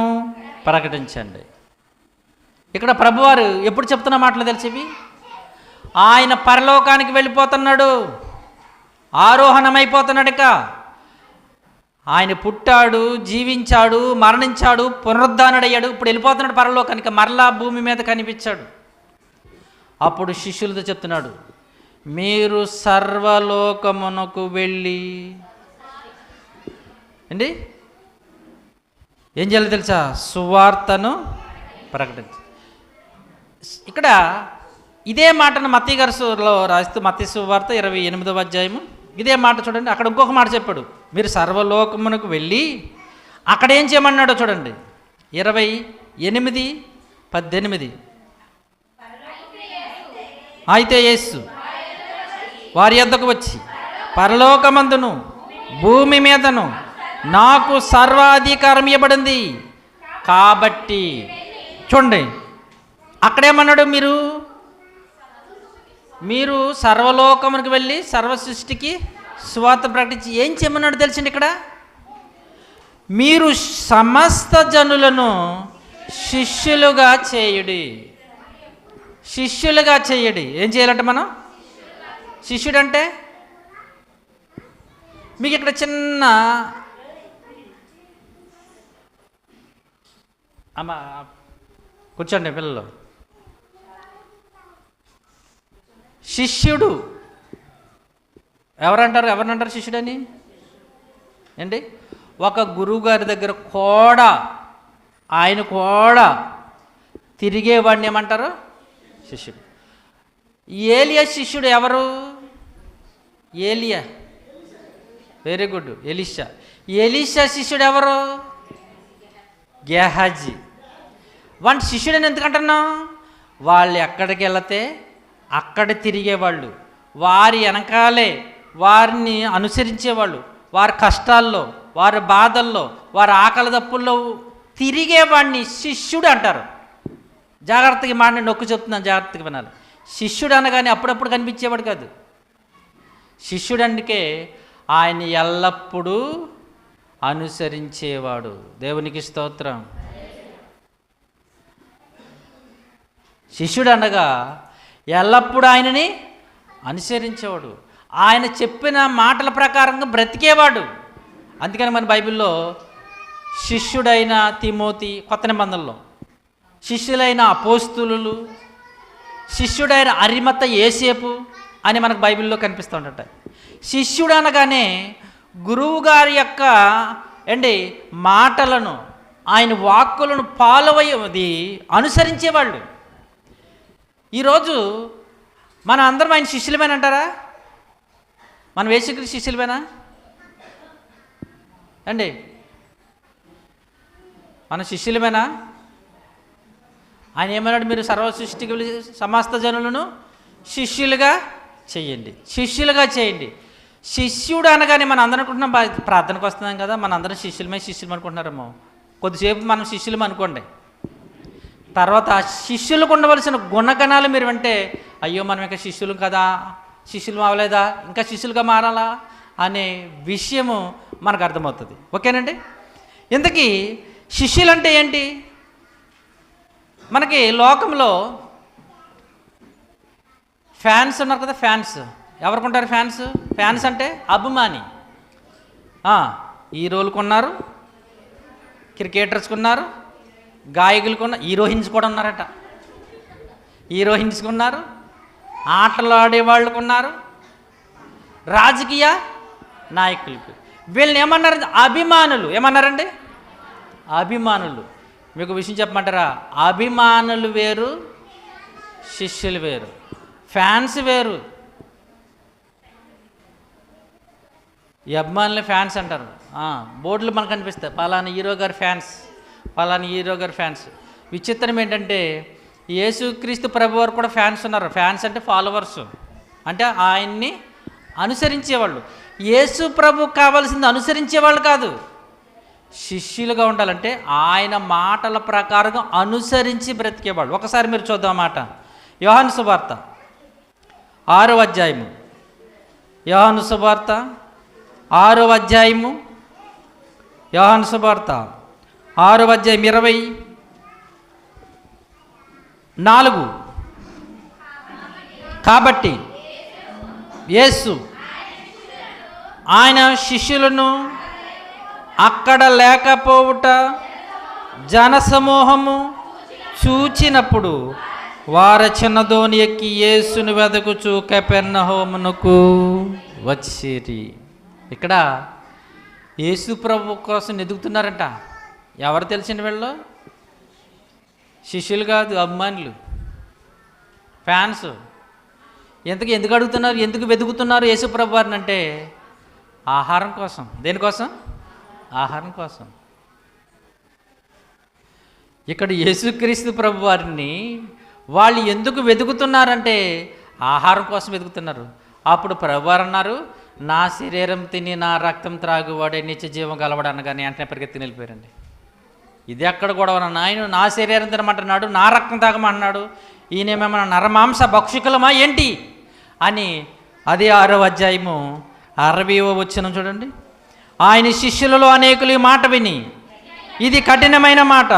ప్రకటించండి. ఇక్కడ ప్రభువారు ఎప్పుడు చెప్తున్న మాటలు తెలిసివి? ఆయన పరలోకానికి వెళ్ళిపోతున్నాడు, ఆరోహణమైపోతున్నాడు. ఇక ఆయన పుట్టాడు, జీవించాడు, మరణించాడు, పునరుద్ధానుడయ్యాడు. ఇప్పుడు వెళ్ళిపోతున్నాడు పరలోకానికి, మరలా భూమి మీద కనిపించాడు. అప్పుడు శిష్యులతో చెప్తున్నాడు, మీరు సర్వలోకమునకు వెళ్ళి అండి ఏం చేయాలో తెలుసా? సువార్తను ప్రకటించు. ఇక్కడ ఇదే మాటను మత్తయి గారిలో రాస్తూ, మత్తయి సువార్త 28వ అధ్యాయము ఇదే మాట చూడండి. అక్కడ ఇంకొక మాట చెప్పాడు, మీరు సర్వలోకమునకు వెళ్ళి అక్కడ ఏం చేయమన్నాడో చూడండి. 28:18. అయితే యేసు వారి యొద్దకు వచ్చి, పరలోకమందును భూమి మీదను నాకు సర్వాధికారం ఇవ్వబడింది కాబట్టి. చూడండి అక్కడేమన్నాడు, మీరు సర్వలోకమునికి వెళ్ళి సర్వ సృష్టికి సువార్త ప్రకటించి ఏం చేయమన్నాడు తెలిసింది? ఇక్కడ మీరు సమస్త జనులను శిష్యులుగా చేయుడి. ఏం చేయాలంటే మనం శిష్యుడు అంటే, మీకు ఇక్కడ చిన్న అమ్మ కూర్చోండి పిల్లలు. శిష్యుడు ఎవరినంటారు శిష్యుడని? ఏంటి? ఒక గురువు గారి దగ్గర కూడా ఆయన కూడా తిరిగేవాడిని ఏమంటారు? శిష్యుడు. ఏలియా శిష్యుడు ఎవరు? ఏలియా, వెరీ గుడ్. ఎలీషా శిష్యుడు ఎవరు? గెహాజీ. వాడి శిష్యుడని ఎందుకంటున్నాం? వాళ్ళు ఎక్కడికి వెళితే అక్కడ తిరిగేవాళ్ళు, వారి వెనకాలే వారిని అనుసరించేవాళ్ళు, వారి కష్టాల్లో, వారి బాధల్లో, వారి ఆకలి దప్పుల్లో తిరిగేవాడిని శిష్యుడు అంటారు. జాగ్రత్తగా మాట నొక్కి చెప్తున్నాను, జాగ్రత్తగా వినాలి. శిష్యుడు అనగానే అప్పుడప్పుడు కనిపించేవాడు కాదు. శిష్యుడు అందుకే ఆయన ఎల్లప్పుడూ అనుసరించేవాడు. దేవునికి స్తోత్రం. శిష్యుడు అనగా ఎల్లప్పుడూ ఆయనని అనుసరించేవాడు, ఆయన చెప్పిన మాటల ప్రకారంగా బ్రతికేవాడు. అందుకని మన బైబిల్లో శిష్యుడైన తిమోతి, కొత్త నిబంధనలో శిష్యులైన అపోస్తులు, శిష్యుడైన అరిమత యేసేపు అని మనకు బైబిల్లో కనిపిస్తూ ఉంటట. శిష్యుడు అనగానే గురువు గారి యొక్క మాటలను, ఆయన వాక్కులను ఫాలో అయ్యేది అనుసరించేవాళ్ళు. ఈరోజు మన అందరం ఆయన శిష్యులమేనంటారా? మనం యేసుక్రీస్తు శిష్యులమేనా అండి? మన శిష్యులమేనా? ఆయన ఏమన్నాడు? మీరు సర్వ సృష్టికి సమస్త జనులను శిష్యులుగా చేయండి, శిష్యులుగా చేయండి. శిష్యుడు అనగానే మనం అందరం అనుకుంటున్నాం, ప్రార్థనకు వస్తున్నాం కదా, మన అందరం శిష్యులమే అనుకుంటున్నారేమో. కొద్దిసేపు మనం శిష్యులం అనుకోండి, తర్వాత శిష్యులకు ఉండవలసిన గుణగణాలు మీరు వింటే, అయ్యో మనం ఇంకా శిష్యులు కదా, శిష్యులు అవ్వలేదా, ఇంకా శిష్యులుగా మారాలా అనే విషయము మనకు అర్థమవుతుంది. ఓకేనండి? ఇంతకీ శిష్యులు అంటే ఏంటి? మనకి లోకంలో ఫ్యాన్స్ ఉన్నారు కదా. ఫ్యాన్స్ ఎవరికుంటారు? ఫ్యాన్స్ అంటే అభిమాని. హీరోలకు ఉన్నారు, క్రికెటర్స్కి ఉన్నారు, గాయకులకు ఉన్నారు, హీరోయిన్స్ కూడా ఉన్నారట. హీరోయిన్స్కి ఉన్నారు, ఆటలు ఆడేవాళ్ళకు ఉన్నారు, రాజకీయ నాయకులకు. వీళ్ళని ఏమన్నారు? అభిమానులు. ఏమన్నారండి? అభిమానులు. మీకు విషయం చెప్పమంటారా? అభిమానులు వేరు, శిష్యులు వేరు. ఫ్యాన్స్ వేరు. ఈ అభిమానులు ఫ్యాన్స్ అంటారు. బోర్డులు మనకు కనిపిస్తాయి, పలానా హీరో గారి ఫ్యాన్స్, పలానా హీరో గారి ఫ్యాన్స్. విచిత్రం ఏంటంటే యేసుక్రీస్తు ప్రభు వారు కూడా ఫ్యాన్స్ ఉన్నారు. ఫ్యాన్స్ అంటే ఫాలోవర్స్, అంటే ఆయన్ని అనుసరించేవాళ్ళు. యేసు ప్రభు కావాల్సింది అనుసరించేవాళ్ళు కాదు, శిష్యులుగా ఉండాలంటే ఆయన మాటల ప్రకారంగా అనుసరించి బ్రతికేవాళ్ళు. ఒకసారి మీరు చూద్దాం మాట. యోహాను సువార్త 6వ అధ్యాయము. యోహాను సువార్త 6వ అధ్యాయము. యోహాను సువార్త 6వ అధ్యాయం 24. కాబట్టి యేసు ఆయన శిష్యులను అక్కడ లేకపోవుట జనసమూహము చూచినప్పుడు వారు చిన్నదోని ఎక్కి యేసును వెదకుచు కపెర్నహూమునకు వచ్చిరి. ఇక్కడ యేసు ప్రభు కోసం ఎదుగుతున్నారంట. ఎవరు తెలిసిన వీళ్ళు? శిష్యులు కాదు, అభిమానులు, ఫ్యాన్స్. ఎందుకు అడుగుతున్నారు, ఎందుకు వెతుకుతున్నారు యేసు ప్రభు వారిని అంటే ఆహారం కోసం. దేనికోసం? ఆహారం కోసం. ఇక్కడ యేసుక్రీస్తు ప్రభు వారిని వాళ్ళు ఎందుకు వెతుకుతున్నారంటే ఆహారం కోసం వెతుకుతున్నారు. అప్పుడు ప్రభువారు అన్నారు, నా శరీరం తిని నా రక్తం త్రాగువాడే నిత్య జీవం గలవాడు అనగానే వెంటనే పరిగెత్తి నిలిపారండి. ఇది ఎక్కడ గొడవ? ఆయన నా శరీరం తినమంటున్నాడు, నా రక్తం తాగమంటున్నాడు, ఈయనేమేమన్నా నరమాంస భక్షకులమా ఏంటి అని. అదే 6వ అధ్యాయము 60వ వచనం చూడండి. ఆయన శిష్యులలో అనేకులు ఈ మాట విని, ఇది కఠినమైన మాట,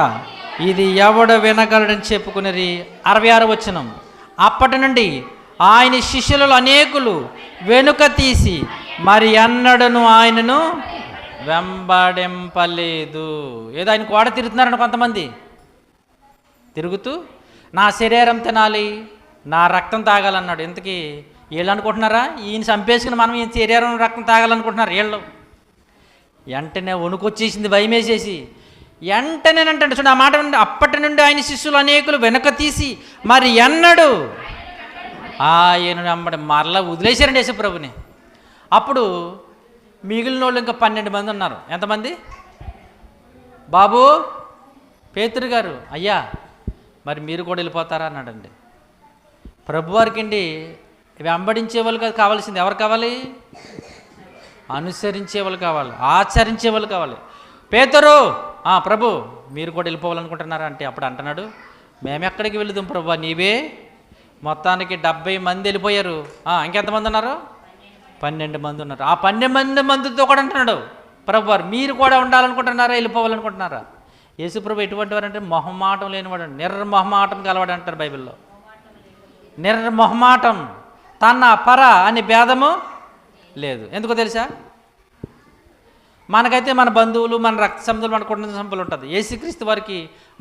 ఇది ఎవడు వినగలడని చెప్పుకునేది. 66వ వచనం. అప్పటి నుండి ఆయన శిష్యులలో అనేకులు వెనుక తీసి మరి అన్నడను ఆయనను వెంబడింపలేదు. ఏదో ఆయన కోడ తిరుగుతున్నారని కొంతమంది తిరుగుతూ నా శరీరం తినాలి, నా రక్తం తాగాలన్నాడు. ఇంతకీ వీళ్ళు అనుకుంటున్నారా ఈయన చంపేసుకుని మనం ఈయన శరీరం రక్తం తాగాలనుకుంటున్నారు వీళ్ళు. వెంటనే వణుకొచ్చేసింది, భయం వేసేసి. వెంటనేనంటే చూడండి ఆ మాట, అప్పటి నుండి ఆయన శిష్యులు అనేకులు వెనక తీసి మరి ఎన్నడు ఆయన వెంబడి మరలా వదిలేశారండి యేసుప్రభుని. అప్పుడు మిగిలిన వాళ్ళు ఇంకా 12 మంది ఉన్నారు. ఎంతమంది? బాబు పేతురు గారు, అయ్యా మరి మీరు కూడా వెళ్ళిపోతారా అన్నాడండి. ప్రభువారికి అండి వెంబడించే వాళ్ళు కావాల్సింది ఎవరు కావాలి? అనుసరించే వాళ్ళు కావాలి, ఆచరించే వాళ్ళు కావాలి. పేతురు, ప్రభు మీరు కూడా వెళ్ళిపోవాలనుకుంటున్నారా అంటే అప్పుడు అంటున్నాడు, మేమెక్కడికి వెళుదాం ప్రభు, నీవే. మొత్తానికి 70 మంది వెళ్ళిపోయారు. ఇంకెంతమంది ఉన్నారు? 12 మంది ఉన్నారు. ఆ 12 మందితో కూడా అంటున్నాడు ప్రభువారు, మీరు కూడా ఉండాలనుకుంటున్నారా, వెళ్ళిపోవాలనుకుంటున్నారా? యేసుప్రభు ఎటువంటి వారు అంటే మొహమాటం లేనివాడు, నిర్మొహమాటం కలవాడు అంటారు బైబిల్లో. నిర్మొహమాటం, తన పర అని భేదము లేదు. ఎందుకో తెలుసా? మనకైతే మన బంధువులు, మన రక్త సంబంధులు, మన కుటుంబ సంపదలు ఉంటుంది. యేసుక్రీస్తు వారికి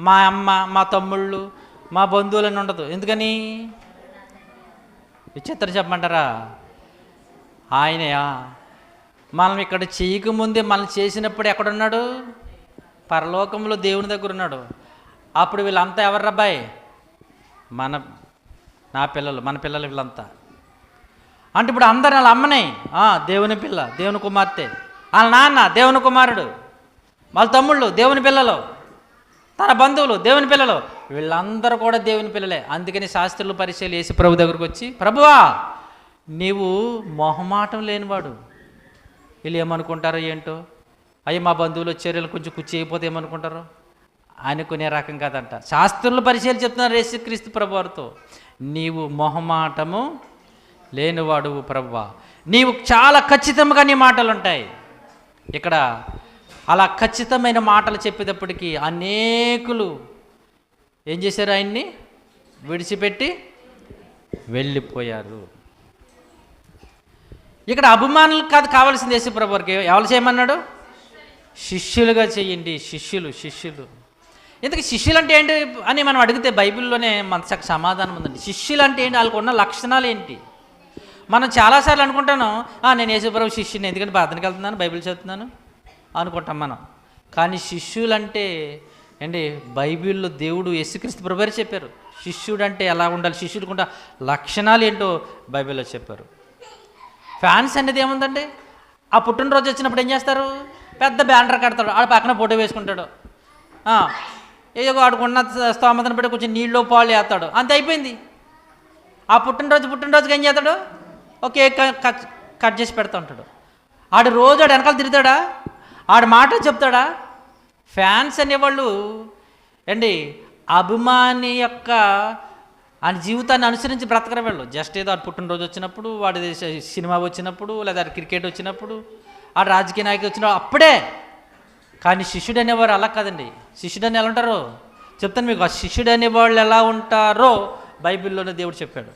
మా అమ్మ, మా తమ్ముళ్ళు, మా బంధువులని ఉండదు. ఎందుకని? విచిత్రం చెప్పమంటారా? ఆయన మనం ఇక్కడ చేయకముందే మనం చేసినప్పుడు ఎక్కడున్నాడు? పరలోకంలో దేవుని దగ్గర ఉన్నాడు. అప్పుడు వీళ్ళంతా ఎవరు రబ్బాయి? నా పిల్లలు, మన పిల్లలు వీళ్ళంతా. అంటే ఇప్పుడు అందరు వాళ్ళ అమ్మని దేవుని పిల్ల, దేవుని కుమార్తె, వాళ్ళ నాన్న దేవుని కుమారుడు, వాళ్ళ తమ్ముళ్ళు దేవుని పిల్లలు, తన బంధువులు దేవుని పిల్లలు, వీళ్ళందరూ కూడా దేవుని పిల్లలే. అందుకని శాస్త్రులు పరిచయాలు యేసు ప్రభు దగ్గరకు వచ్చి, ప్రభువా నీవు మొహమాటం లేనివాడు, వీళ్ళు ఏమనుకుంటారో ఏంటో, అయ్యి మా బంధువులు వచ్చారు కొంచెం కుర్చీ అయిపోతే ఏమనుకుంటారో అనుకునే రకం కాదంట. శాస్త్రులు పరిచయాలు చెప్తున్నారు యేసుక్రీస్తు ప్రభువారితో, నీవు మొహమాటము లేనివాడు ప్రభువా, నీవు చాలా ఖచ్చితంగా నీ మాటలు ఉంటాయి. ఇక్కడ అలా ఖచ్చితమైన మాటలు చెప్పేటప్పటికీ అనేకులు ఏం చేశారు? ఆయన్ని విడిచిపెట్టి వెళ్ళిపోయారు. ఇక్కడ అభిమానులు కాదు కావాల్సింది యేసుప్రభు వారికి. ఎవరు చేయమన్నాడు? శిష్యులుగా చేయండి. శిష్యులు ఇంతకీ శిష్యులు అంటే ఏంటి అని మనం అడిగితే బైబిల్లోనే మన సమాధానం ఉందండి. శిష్యులు అంటే ఏంటి? వాళ్ళకు ఉన్న లక్షణాలు ఏంటి? మనం చాలాసార్లు అనుకుంటాను, నేను యేసుప్రభు శిష్యుని, ఎందుకంటే ప్రార్థనకి వెళ్తున్నాను, బైబిల్ చదువుతున్నాను అనుకుంటాం మనం. కానీ శిష్యులు అంటే అండి బైబిల్లో దేవుడు యేసుక్రీస్తు ప్రభువారు చెప్పారు. శిష్యుడు అంటే ఎలా ఉండాలి, శిష్యుడికి ఉండే లక్షణాలు ఏంటో బైబిల్లో చెప్పారు. ఫ్యాన్స్ అనేది ఏముందండి? ఆ పుట్టినరోజు వచ్చినప్పుడు ఏం చేస్తారు? పెద్ద బ్యానర్ కడతాడు, ఆడ పక్కన ఫోటో వేసుకుంటాడు, ఏదో ఆడుకున్న స్తోమతను బట్టి కొంచెం నీళ్ళు పాలు వేస్తాడు, అంతే అయిపోయింది. ఆ పుట్టినరోజుకి ఏం చేస్తాడు? ఒక కేక్ కట్ చేసి పెడతా ఉంటాడు. ఆడు రోజు ఆడు వెనకాల తిరుగుతాడా? ఆడు మాట చెప్తాడా? ఫ్యాన్స్ అనేవాళ్ళు అండి అభిమాని యొక్క ఆయన జీవితాన్ని అనుసరించి బ్రతకరు వాళ్ళు. జస్ట్ ఏదో ఆడు పుట్టినరోజు వచ్చినప్పుడు, వాడి సినిమా వచ్చినప్పుడు, లేదా క్రికెట్ వచ్చినప్పుడు, ఆ రాజకీయ నాయకుడు వచ్చినప్పుడు అప్పుడే. కానీ శిష్యుడు అనేవారు అలా కాదండి. శిష్యుడు అని ఎలా ఉంటారో చెప్తాను మీకు. ఆ శిష్యుడు అనేవాళ్ళు ఎలా ఉంటారో బైబిల్లోనే దేవుడు చెప్పాడు.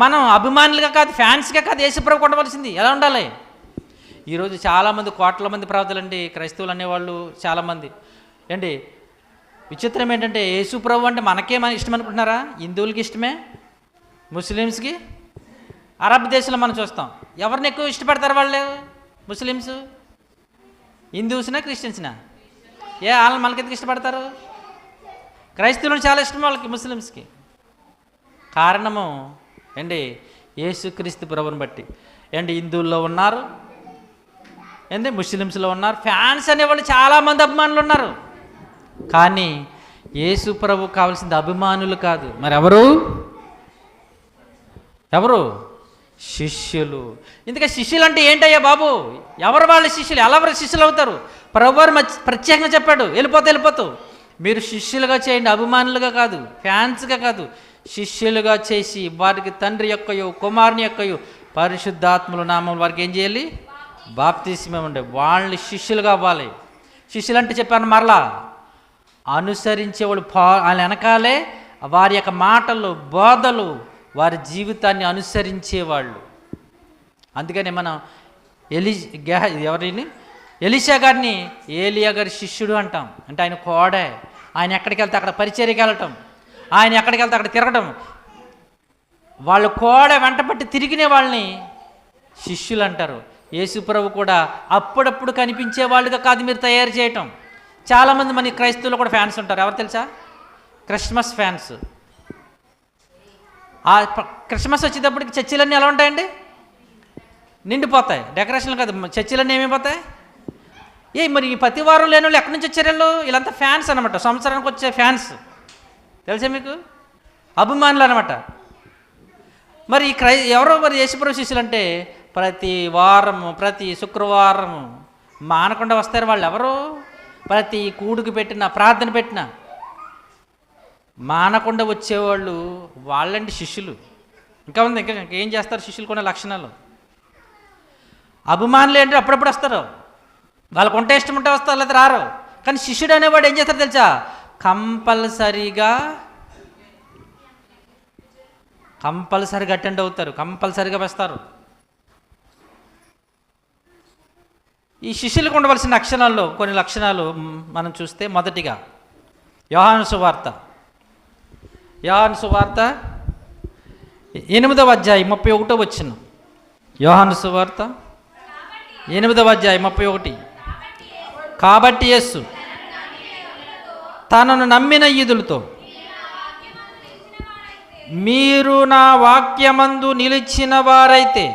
మనం అభిమానులుగా కాదు, ఫ్యాన్స్గా కాదు, యేసుప్రభు కొట్టవలసింది ఎలా ఉండాలి. ఈరోజు చాలామంది, కోట్ల మంది ప్రవక్తలండి, క్రైస్తవులు అనేవాళ్ళు చాలామంది ఏంటి. విచిత్రం ఏంటంటే యేసుప్రభు అంటే మనకే ఇష్టం అనుకుంటున్నారా? హిందువులకి ఇష్టమే, ముస్లిమ్స్కి. అరబ్ దేశంలో మనం చూస్తాం, ఎవరిని ఎక్కువ ఇష్టపడతారు వాళ్ళు? ముస్లిమ్స్. హిందూస్నా క్రిస్టియన్స్నా? వాళ్ళని మనకెందుకు ఇష్టపడతారు? క్రైస్తవులను చాలా ఇష్టం వాళ్ళకి, ముస్లిమ్స్కి. కారణము ఏంటి? యేసుక్రీస్తు ప్రభువుని బట్టి. ఏంటి హిందువుల్లో ఉన్నారు, ఏంటి ముస్లిమ్స్లో ఉన్నారు, ఫ్యాన్స్ అనేవాళ్ళు చాలామంది అభిమానులు ఉన్నారు. కానీ యేసు ప్రభు కావాల్సింది అభిమానులు కాదు, మరి ఎవరు? శిష్యులు. ఇందుకే శిష్యులు అంటే ఏంటయ్యా బాబు? ఎవరు వాళ్ళ శిష్యులు? ఎవరు శిష్యులు అవుతారు? ప్రభువారు ప్రత్యేకంగా చెప్పాడు, వెళ్ళిపోతూ మీరు శిష్యులుగా చేయండి, అభిమానులుగా కాదు, ఫ్యాన్స్గా కాదు, శిష్యులుగా చేసి వారికి తండ్రి యొక్కయో కుమారుని యొక్కయో పరిశుద్ధాత్మల నామం వారికి ఏం చేయాలి? బాప్తిస్మం ఉండే వాళ్ళని శిష్యులుగా అవ్వాలి. శిష్యులు అంటే చెప్పాను మరలా అనుసరించేవాళ్ళు, ఆయన వెనకాలే వారి యొక్క మాటలు, బోధలు, వారి జీవితాన్ని అనుసరించేవాళ్ళు. అందుకని మనం ఎలీషా గారిని ఏలియా గారి శిష్యుడు అంటాం. అంటే ఆయన కోడే. ఆయన ఎక్కడికి వెళ్తే అక్కడ పరిచర్యకి వెళ్ళటం, ఆయన ఎక్కడికి వెళ్తే అక్కడ తిరగటం. వాళ్ళు కూడా వెంటబట్టి తిరిగిన వాళ్ళని శిష్యులు అంటారు. యేసుప్రభు కూడా అప్పుడప్పుడు కనిపించే వాళ్ళుగా కాదు మీరు తయారు చేయటం. చాలామంది మన క్రైస్తవులు కూడా ఫ్యాన్స్ ఉంటారు. ఎవరు తెలుసా? Christmas fans. ఆ క్రిస్మస్ వచ్చేటప్పటికి చర్చిలన్నీ ఎలా ఉంటాయండి? నిండిపోతాయి. డెకరేషన్లు కాదు, చర్చిలన్నీ ఏమైపోతాయి? మరి ఈ ప్రతి వారం లేని వాళ్ళు ఎక్కడి నుంచి వచ్చారు? వీళ్ళంతా ఫ్యాన్స్ అనమాట. సంవత్సరానికి వచ్చే ఫ్యాన్స్ తెలుసా మీకు? అభిమానులు అనమాట. మరి ఎవరో మరి యేసుప్రభు శిష్యులు అంటే ప్రతి వారము ప్రతి శుక్రవారము మానకుండా వస్తారు. వాళ్ళు ఎవరు? ప్రతి కూడుకు పెట్టిన ప్రార్థన పెట్టిన మానకుండా వచ్చేవాళ్ళు వాళ్ళంటి శిష్యులు. ఇంకా ఉంది, ఇంకా ఏం చేస్తారు శిష్యులు కొన్ని లక్షణాలు. అభిమానులు ఏంటంటే అప్పుడప్పుడు వస్తారు, వాళ్ళకు ఉంటే ఇష్టం ఉంటే వస్తారు, లేదా రారు. కానీ శిష్యుడు అనేవాడు ఏం చేస్తారు తెలుసా? కంపల్సరీగా అటెండ్ అవుతారు, కంపల్సరీగా వస్తారు. ఈ శిష్యులకు ఉండవలసిన లక్షణాల్లో కొన్ని లక్షణాలు మనం చూస్తే, మొదటిగా యోహాను సువార్త 8వ అధ్యాయం 31వ వచనం. యోహాను సువార్త 8వ అధ్యాయం 31. కాబట్టి యేసు తనను నమ్మిన యూదులతో, మీరు నా వాక్యమందు నిలిచిన వారైతే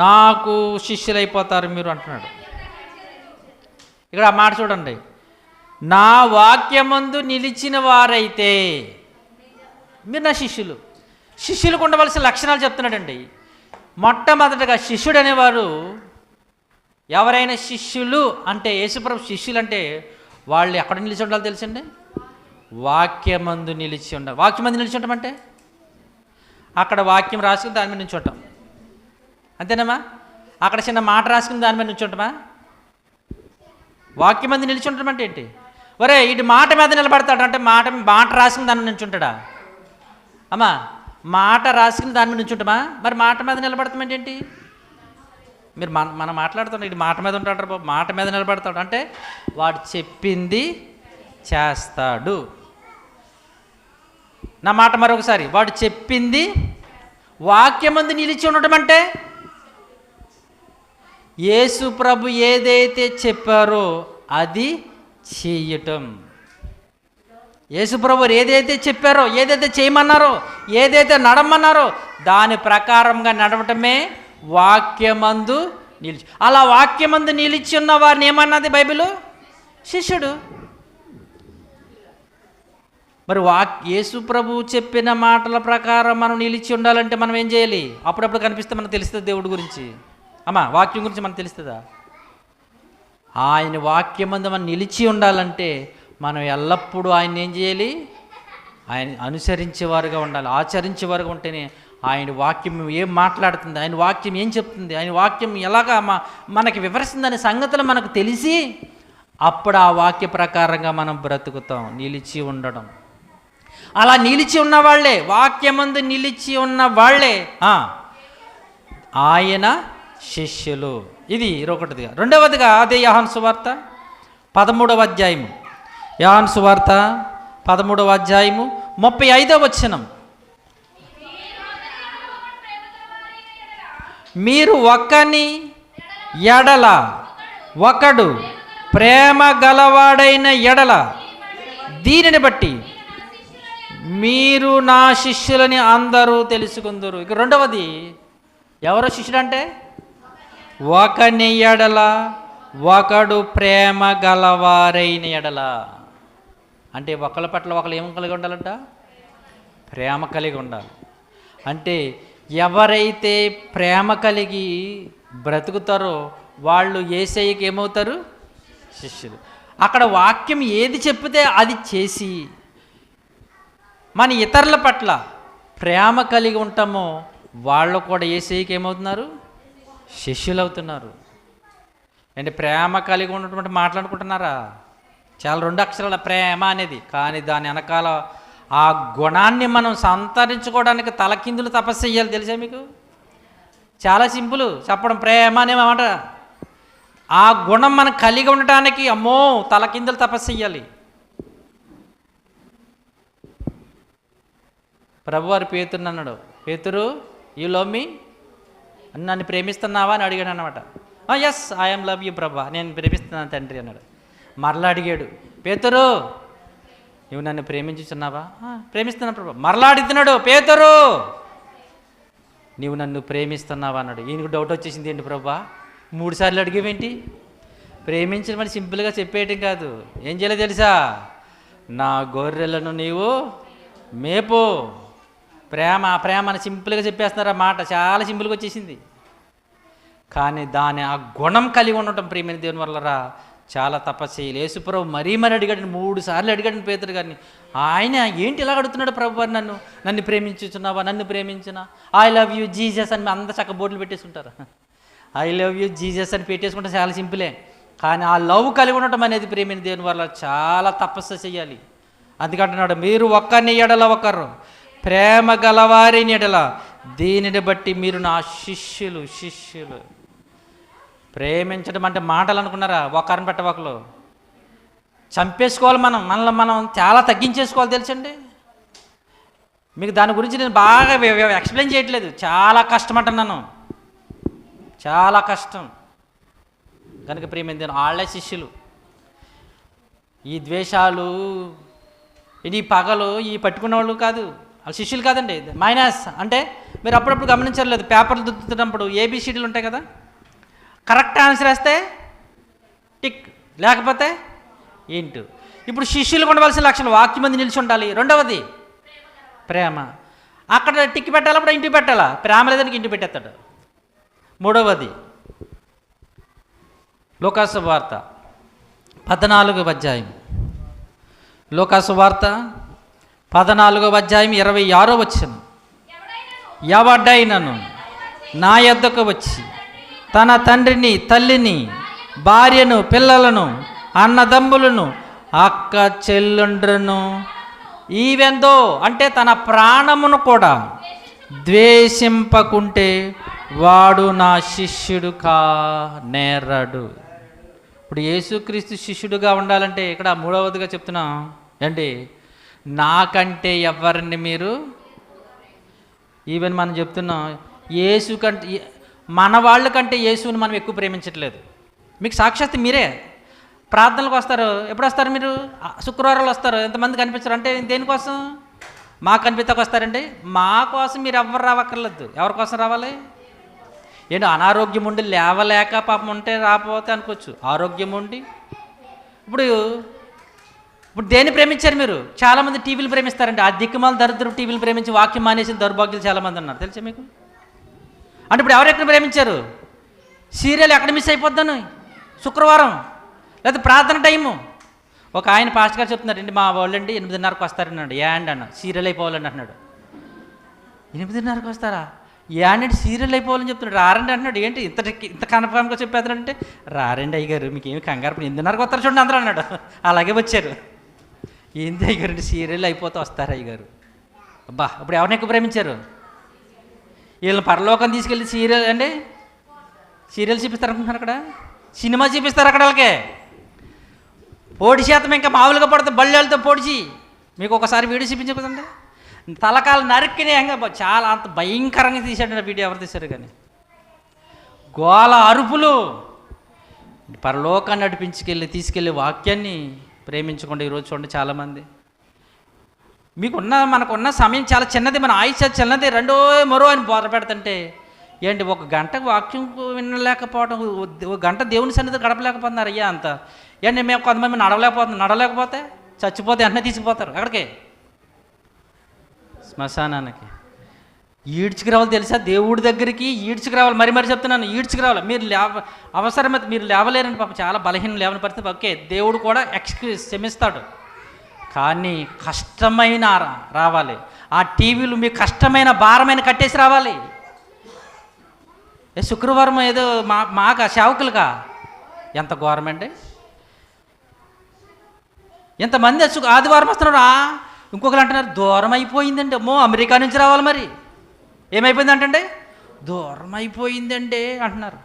నాకు శిష్యులైపోతారు మీరు అంటున్నాడు. ఇక్కడ ఆ మాట చూడండి, నా వాక్యమందు నిలిచిన వారైతే మీరు నా శిష్యులు. శిష్యులకు ఉండవలసిన లక్షణాలు చెప్తున్నాడండి. మొట్టమొదటిగా శిష్యుడు అనేవారు, ఎవరైనా శిష్యులు అంటే యేసుప్రభు శిష్యులు అంటే వాళ్ళు ఎక్కడ నిలిచి ఉండాలో తెలుసండి? వాక్యమందు నిలిచి ఉండాలి. వాక్యమందు నిలిచి ఉంటాం అంటే అక్కడ వాక్యం రాసుకుని దాని మీద నుంచి ఉంటాం, అంతేనమ్మా? అక్కడ చిన్న మాట రాసుకుని దాని మీద నుంచి ఉంటామా? వాక్యమందు నిలిచి ఉండటం అంటే ఏంటి? ఒరే ఇటు మాట మీద నిలబడతాడు అంటే మాట రాసుకుని దాని మీద నుంచి ఉంటాడా? అమ్మా, మాట రాసుకుని దాని మీద నుంచి ఉంటామా? మరి మాట మీద నిలబడతాం ఏంటి? మీరు మనం మాట్లాడుతున్నాం, ఇటు మాట మీద ఉంటాడు బాబు, మాట మీద నిలబడతాడు అంటే వాడు చెప్పింది చేస్తాడు. నా మాట మరొకసారి, వాడు చెప్పింది వాక్యమందు నిలిచి ఉండటం అంటే యేసు ప్రభు ఏదైతే చెప్పారో అది చేయటం. యేసు ప్రభు ఏదైతే చెప్పారో, ఏదైతే చేయమన్నారో, ఏదైతే నడమన్నారో దాని ప్రకారంగా నడవటమే వాక్యమందు నిలిచి. అలా వాక్యమందు నిలిచి ఉన్న వారిని ఏమన్నది బైబిల్? శిష్యుడు. మరి యేసు ప్రభు చెప్పిన మాటల ప్రకారం మనం నిలిచి ఉండాలంటే మనం ఏం చేయాలి? అప్పుడప్పుడు కనిపిస్తే మనకు తెలుస్తుంది దేవుడి గురించి. అమ్మా, వాక్యం గురించి మనకు తెలుస్తుందా? ఆయన వాక్యమందు మనం నిలిచి ఉండాలంటే మనం ఎల్లప్పుడూ ఆయన ఏం చేయాలి? ఆయన అనుసరించేవారుగా ఉండాలి, ఆచరించేవారుగా ఉంటేనే ఆయన వాక్యం ఏం మాట్లాడుతుంది, ఆయన వాక్యం ఏం చెప్తుంది, ఆయన వాక్యం ఎలాగా మనకి వివరిస్తుందనే సంగతులు మనకు తెలిసి అప్పుడు ఆ వాక్య ప్రకారంగా మనం బ్రతుకుతాం. నిలిచి ఉండడం. అలా నిలిచి ఉన్న వాళ్ళే, వాక్యమందు నిలిచి ఉన్న వాళ్ళే ఆయన శిష్యులు. ఇది ఒకటిదిగా. రెండవదిగా అదే యోహాను సువార్త 13వ అధ్యాయము, యోహాను సువార్త 13వ అధ్యాయము 35వ వచనం. మీరు ఒకని ఎడల ఒకడు ప్రేమ గలవాడైన ఎడల దీనిని బట్టి మీరు నా శిష్యులని అందరూ తెలుసుకుందరు. ఇక రెండవది, ఎవరో శిష్యుడు అంటే ఒకని ఎడల ఒకడు ప్రేమ గలవారైన ఎడల అంటే ఒకళ్ళ పట్ల ఒకళ్ళు ఏం కలిగి ఉండాలంట? ప్రేమ కలిగి ఉండాలి. అంటే ఎవరైతే ప్రేమ కలిగి బ్రతుకుతారో వాళ్ళు యేసయ్యకి ఏమవుతారు? శిష్యులు. అక్కడ వాక్యం ఏది చెప్తే అది చేసి మన ఇతరుల పట్ల ప్రేమ కలిగి ఉంటామో వాళ్ళు కూడా యేసయ్యకి ఏమవుతున్నారు? శిష్యులు అవుతున్నారు. అంటే ప్రేమ కలిగి ఉన్నటువంటి మాట్లాడుకుంటున్నారా? చాలా 2 అక్షరాల ప్రేమ అనేది, కానీ దాని వెనకాల ఆ గుణాన్ని మనం సంతరించుకోవడానికి తలకిందులు తపస్సు చేయాలి. తెలుసా మీకు? చాలా సింపుల్ చెప్పడం, ప్రేమ అనేమాట. ఆ గుణం మనం కలిగి ఉండటానికి అమ్మో తలకిందులు తపస్సు చేయాలి. ప్రభువారు పేతురుని అన్నాడు, పేతురు యూ లవ్ మీ, నన్ను ప్రేమిస్తున్నావా అని అడిగాడు అనమాట. Yes I am love you Prabha, నేను ప్రేమిస్తున్నాను తండ్రి అన్నాడు. మరలా అడిగాడు, పేతురు నువ్వు నన్ను ప్రేమించుచున్నావా? ప్రేమిస్తున్నా ప్రభా. మరలా అడుగుతున్నాడు, పేతురు నీవు నన్ను ప్రేమిస్తున్నావా అన్నాడు. ఈయనకు డౌట్ వచ్చేసింది, ఏంటి ప్రభా 3 సార్లు అడిగేవేంటి? ప్రేమించడం అని సింపుల్గా చెప్పేయటం కాదు, ఏం చేయాలో తెలుసా? నా గొర్రెలను నీవు మేపు. ప్రేమ అని సింపుల్గా చెప్పేస్తున్నారు, ఆ మాట చాలా సింపుల్గా వచ్చేసింది. కానీ దాని ఆ గుణం కలిగి ఉండటం ప్రియమైన దేవుని వల్లరా చాలా తపస్సు చేయాలి. యేసుప్రభు మరీ అడిగాడు, 3 సార్లు అడిగాడు పేతురు గారిని. ఆయన ఏంటి ఇలా అడుగుతున్నాడు, ప్రభు వారు నన్ను ప్రేమించుచున్నావా, నన్ను ప్రేమించునా, ఐ లవ్ యూ జీసస్ అని అంత చక్క బోర్డులు పెట్టేసుకుంటారు. ఐ లవ్ యూ జీసస్ అని పెట్టేసుకుంటే చాలా సింపులే. కానీ ఆ లవ్ కలిగి ఉండటం అనేది ప్రియమైన దేవుని వల్ల చాలా తపస్సు చేయాలి. అందుకంటున్నాడు, మీరు ఒక్కరిని ఎడల ఒకరు ప్రేమ గలవారిని ఎడల దీనిని బట్టి మీరు నా శిష్యులు. ప్రేమించడం అంటే మాటలు అనుకున్నారా? ఒకరిని పెట్ట ఒకరు చంపేసుకోవాలి, మనల్ని మనం చాలా తగ్గించేసుకోవాలి. తెలుసండి మీకు దాని గురించి నేను బాగా ఎక్స్ప్లెయిన్ చేయట్లేదు, చాలా కష్టం అంటున్నాను, చాలా కష్టం. కనుక ప్రియమైన దేవుని వాళ్ళే శిష్యులు. ఈ ద్వేషాలు, ఈ పగలు ఈ పట్టుకున్న వాళ్ళు కాదు, వాళ్ళు శిష్యులు కాదండి. మైనస్ అంటే మీరు అప్పుడప్పుడు గమనించలేదు, పేపర్లు దుద్దుతున్నప్పుడు ఏబిసిడీలు ఉంటాయి కదా, కరెక్ట్ ఆన్సర్ వేస్తే టిక్, లేకపోతే ఏంటి. ఇప్పుడు శిష్యులకు ఉండవలసిన లక్షణం వాక్యం మంది నిలిచి ఉండాలి. రెండవది ప్రేమ. అక్కడ టిక్ పెట్టాలి, అప్పుడు ఇంటికి పెట్టాలా? ప్రేమ లేదానికి ఇంటికి పెట్టేస్తాడు. మూడవది లోకాసు వార్త 14వ అధ్యాయం, లోకాసు వార్త 14వ అధ్యాయం 26వ వచనం. ఎవడైనను నా యొద్దకు వచ్చి తన తండ్రిని, తల్లిని, భార్యను, పిల్లలను, అన్నదమ్ములను, అక్క చెల్లుండ్రును, ఈవెందో అంటే తన ప్రాణమును కూడా ద్వేషింపకుంటే వాడు నా శిష్యుడు నేరడు. ఇప్పుడు యేసుక్రీస్తు శిష్యుడుగా ఉండాలంటే ఇక్కడ మూడవదిగా చెప్తున్నాం ఏంటి, నాకంటే ఎవరిని మీరు, ఈవెన్ మనం చెప్తున్నాం యేసు కంటే, మన వాళ్ళ కంటే యేసుని మనం ఎక్కువ ప్రేమించట్లేదు. మీకు సాక్షాత్ మీరే ప్రార్థనలకు వస్తారు. ఎప్పుడు వస్తారు మీరు? శుక్రవారాలు వస్తారు. ఎంతమంది కనిపించరు అంటే దేనికోసం? మాకు కనిపించక వస్తారండి. మా కోసం మీరు ఎవరు రావక్కర్లేదు. ఎవరి కోసం రావాలి? ఏంటి అనారోగ్యం ఉండి లేవలేక పాపం ఉంటే రాకపోతే అనుకోవచ్చు, ఆరోగ్యం ఉండి. ఇప్పుడు దేన్ని ప్రేమించారు మీరు? చాలామంది టీవీలు ప్రేమిస్తారండి. ఆ దిక్కుమాల దరిద్రం టీవీలు ప్రేమించి వాక్యం మానేసిన దౌర్భాగ్యులు చాలామంది ఉన్నారు, తెలుసా మీకు? అంటే ఇప్పుడు ఎవరెక్కడ ప్రేమించారు? సీరియల్ ఎక్కడ మిస్ అయిపోద్దాను, శుక్రవారం లేదా ప్రార్థన టైము. ఒక ఆయన పాస్టర్ గారు చెప్తున్నారండి, మా వాళ్ళండి 8:30కు వస్తారన్నాడు. యాండ్ అన్న సీరియల్ అయిపోవాలండి అంటున్నాడు. 8:30కు వస్తారా? యాండ్ సీరియల్ అయిపోవాలని చెప్తున్నాడు. రారండి అంటున్నాడు. ఏంటి ఇంత కన్ఫర్మ్గా చెప్పేస్తారంటే, రారండి అయ్యగారు మీకేమి కంగారు, 8:30కు వస్తారు చూడండి అందరూ అన్నాడు. అలాగే వచ్చారు. ఏంది అయ్యగారు, సీరియల్ అయిపోతే వస్తారు అయ్యగారు. అబ్బా, ఇప్పుడు ఎవరిని ఎక్కువ ప్రేమించారు? వీళ్ళని పరలోకం తీసుకెళ్ళి సీరియల్ అండి, సీరియల్ చూపిస్తారు అనుకుంటున్నారు, అక్కడ సినిమా చూపిస్తారు. అక్కడ వాళ్ళకే పోటీ శాతం ఇంకా మామూలుగా పడుతుంది, బళ్ళతో పొడిచి. మీకు ఒకసారి వీడియో చూపించకూడదండి, తలకాలు నరికినాయంగా చాలా అంత భయంకరంగా తీశాడు వీడియో. ఎవరు తీశారు కానీ గోల అరుపులు. పరలోకాన్ని తీసుకెళ్ళి వాక్యాన్ని ప్రేమించకుండా ఈరోజు చూడండి చాలామంది. మనకున్న సమయం చాలా చిన్నది, మన ఆయుష్ చిన్నది. మరో అని బోధ పెడుతుంటే ఏంటి 1 గంటకు వాక్యం వినలేకపోవడం, 1 గంట దేవుని సన్నిధి గడపలేకపోతున్నారు. అయ్యా అంత ఏంటి, మేము కొంతమంది నడవలేకపోతే చచ్చిపోతే వెంటనే తీసుకుపోతారు అక్కడికి, శ్మశానానికి. ఈడ్చుకు రావాలి తెలుసా, దేవుడి దగ్గరికి ఈడ్చుకు రావాలి. మరి చెప్తున్నాను, ఈడ్చుకు రావాలి. మీరు అవసరమైతే మీరు లేవలేరండి పాపం, చాలా బలహీనం లేవని పరిస్థితి. ఓకే, దేవుడు కూడా క్షమిస్తాడు. కానీ కష్టమైన రావాలి. ఆ టీవీలు మీకు కష్టమైన భారమైన కట్టేసి రావాలి. శుక్రవారం ఏదో మాక సేవకులుగా ఎంత ఘోరం అండి. ఎంతమంది ఆదివారం వస్తున్నాడు. ఇంకొకరు అంటున్నారు దూరం అయిపోయిందండి. అమ్మో, అమెరికా నుంచి రావాలి. మరి ఏమైపోయిందంటే దూరం అయిపోయిందండి అంటున్నారు.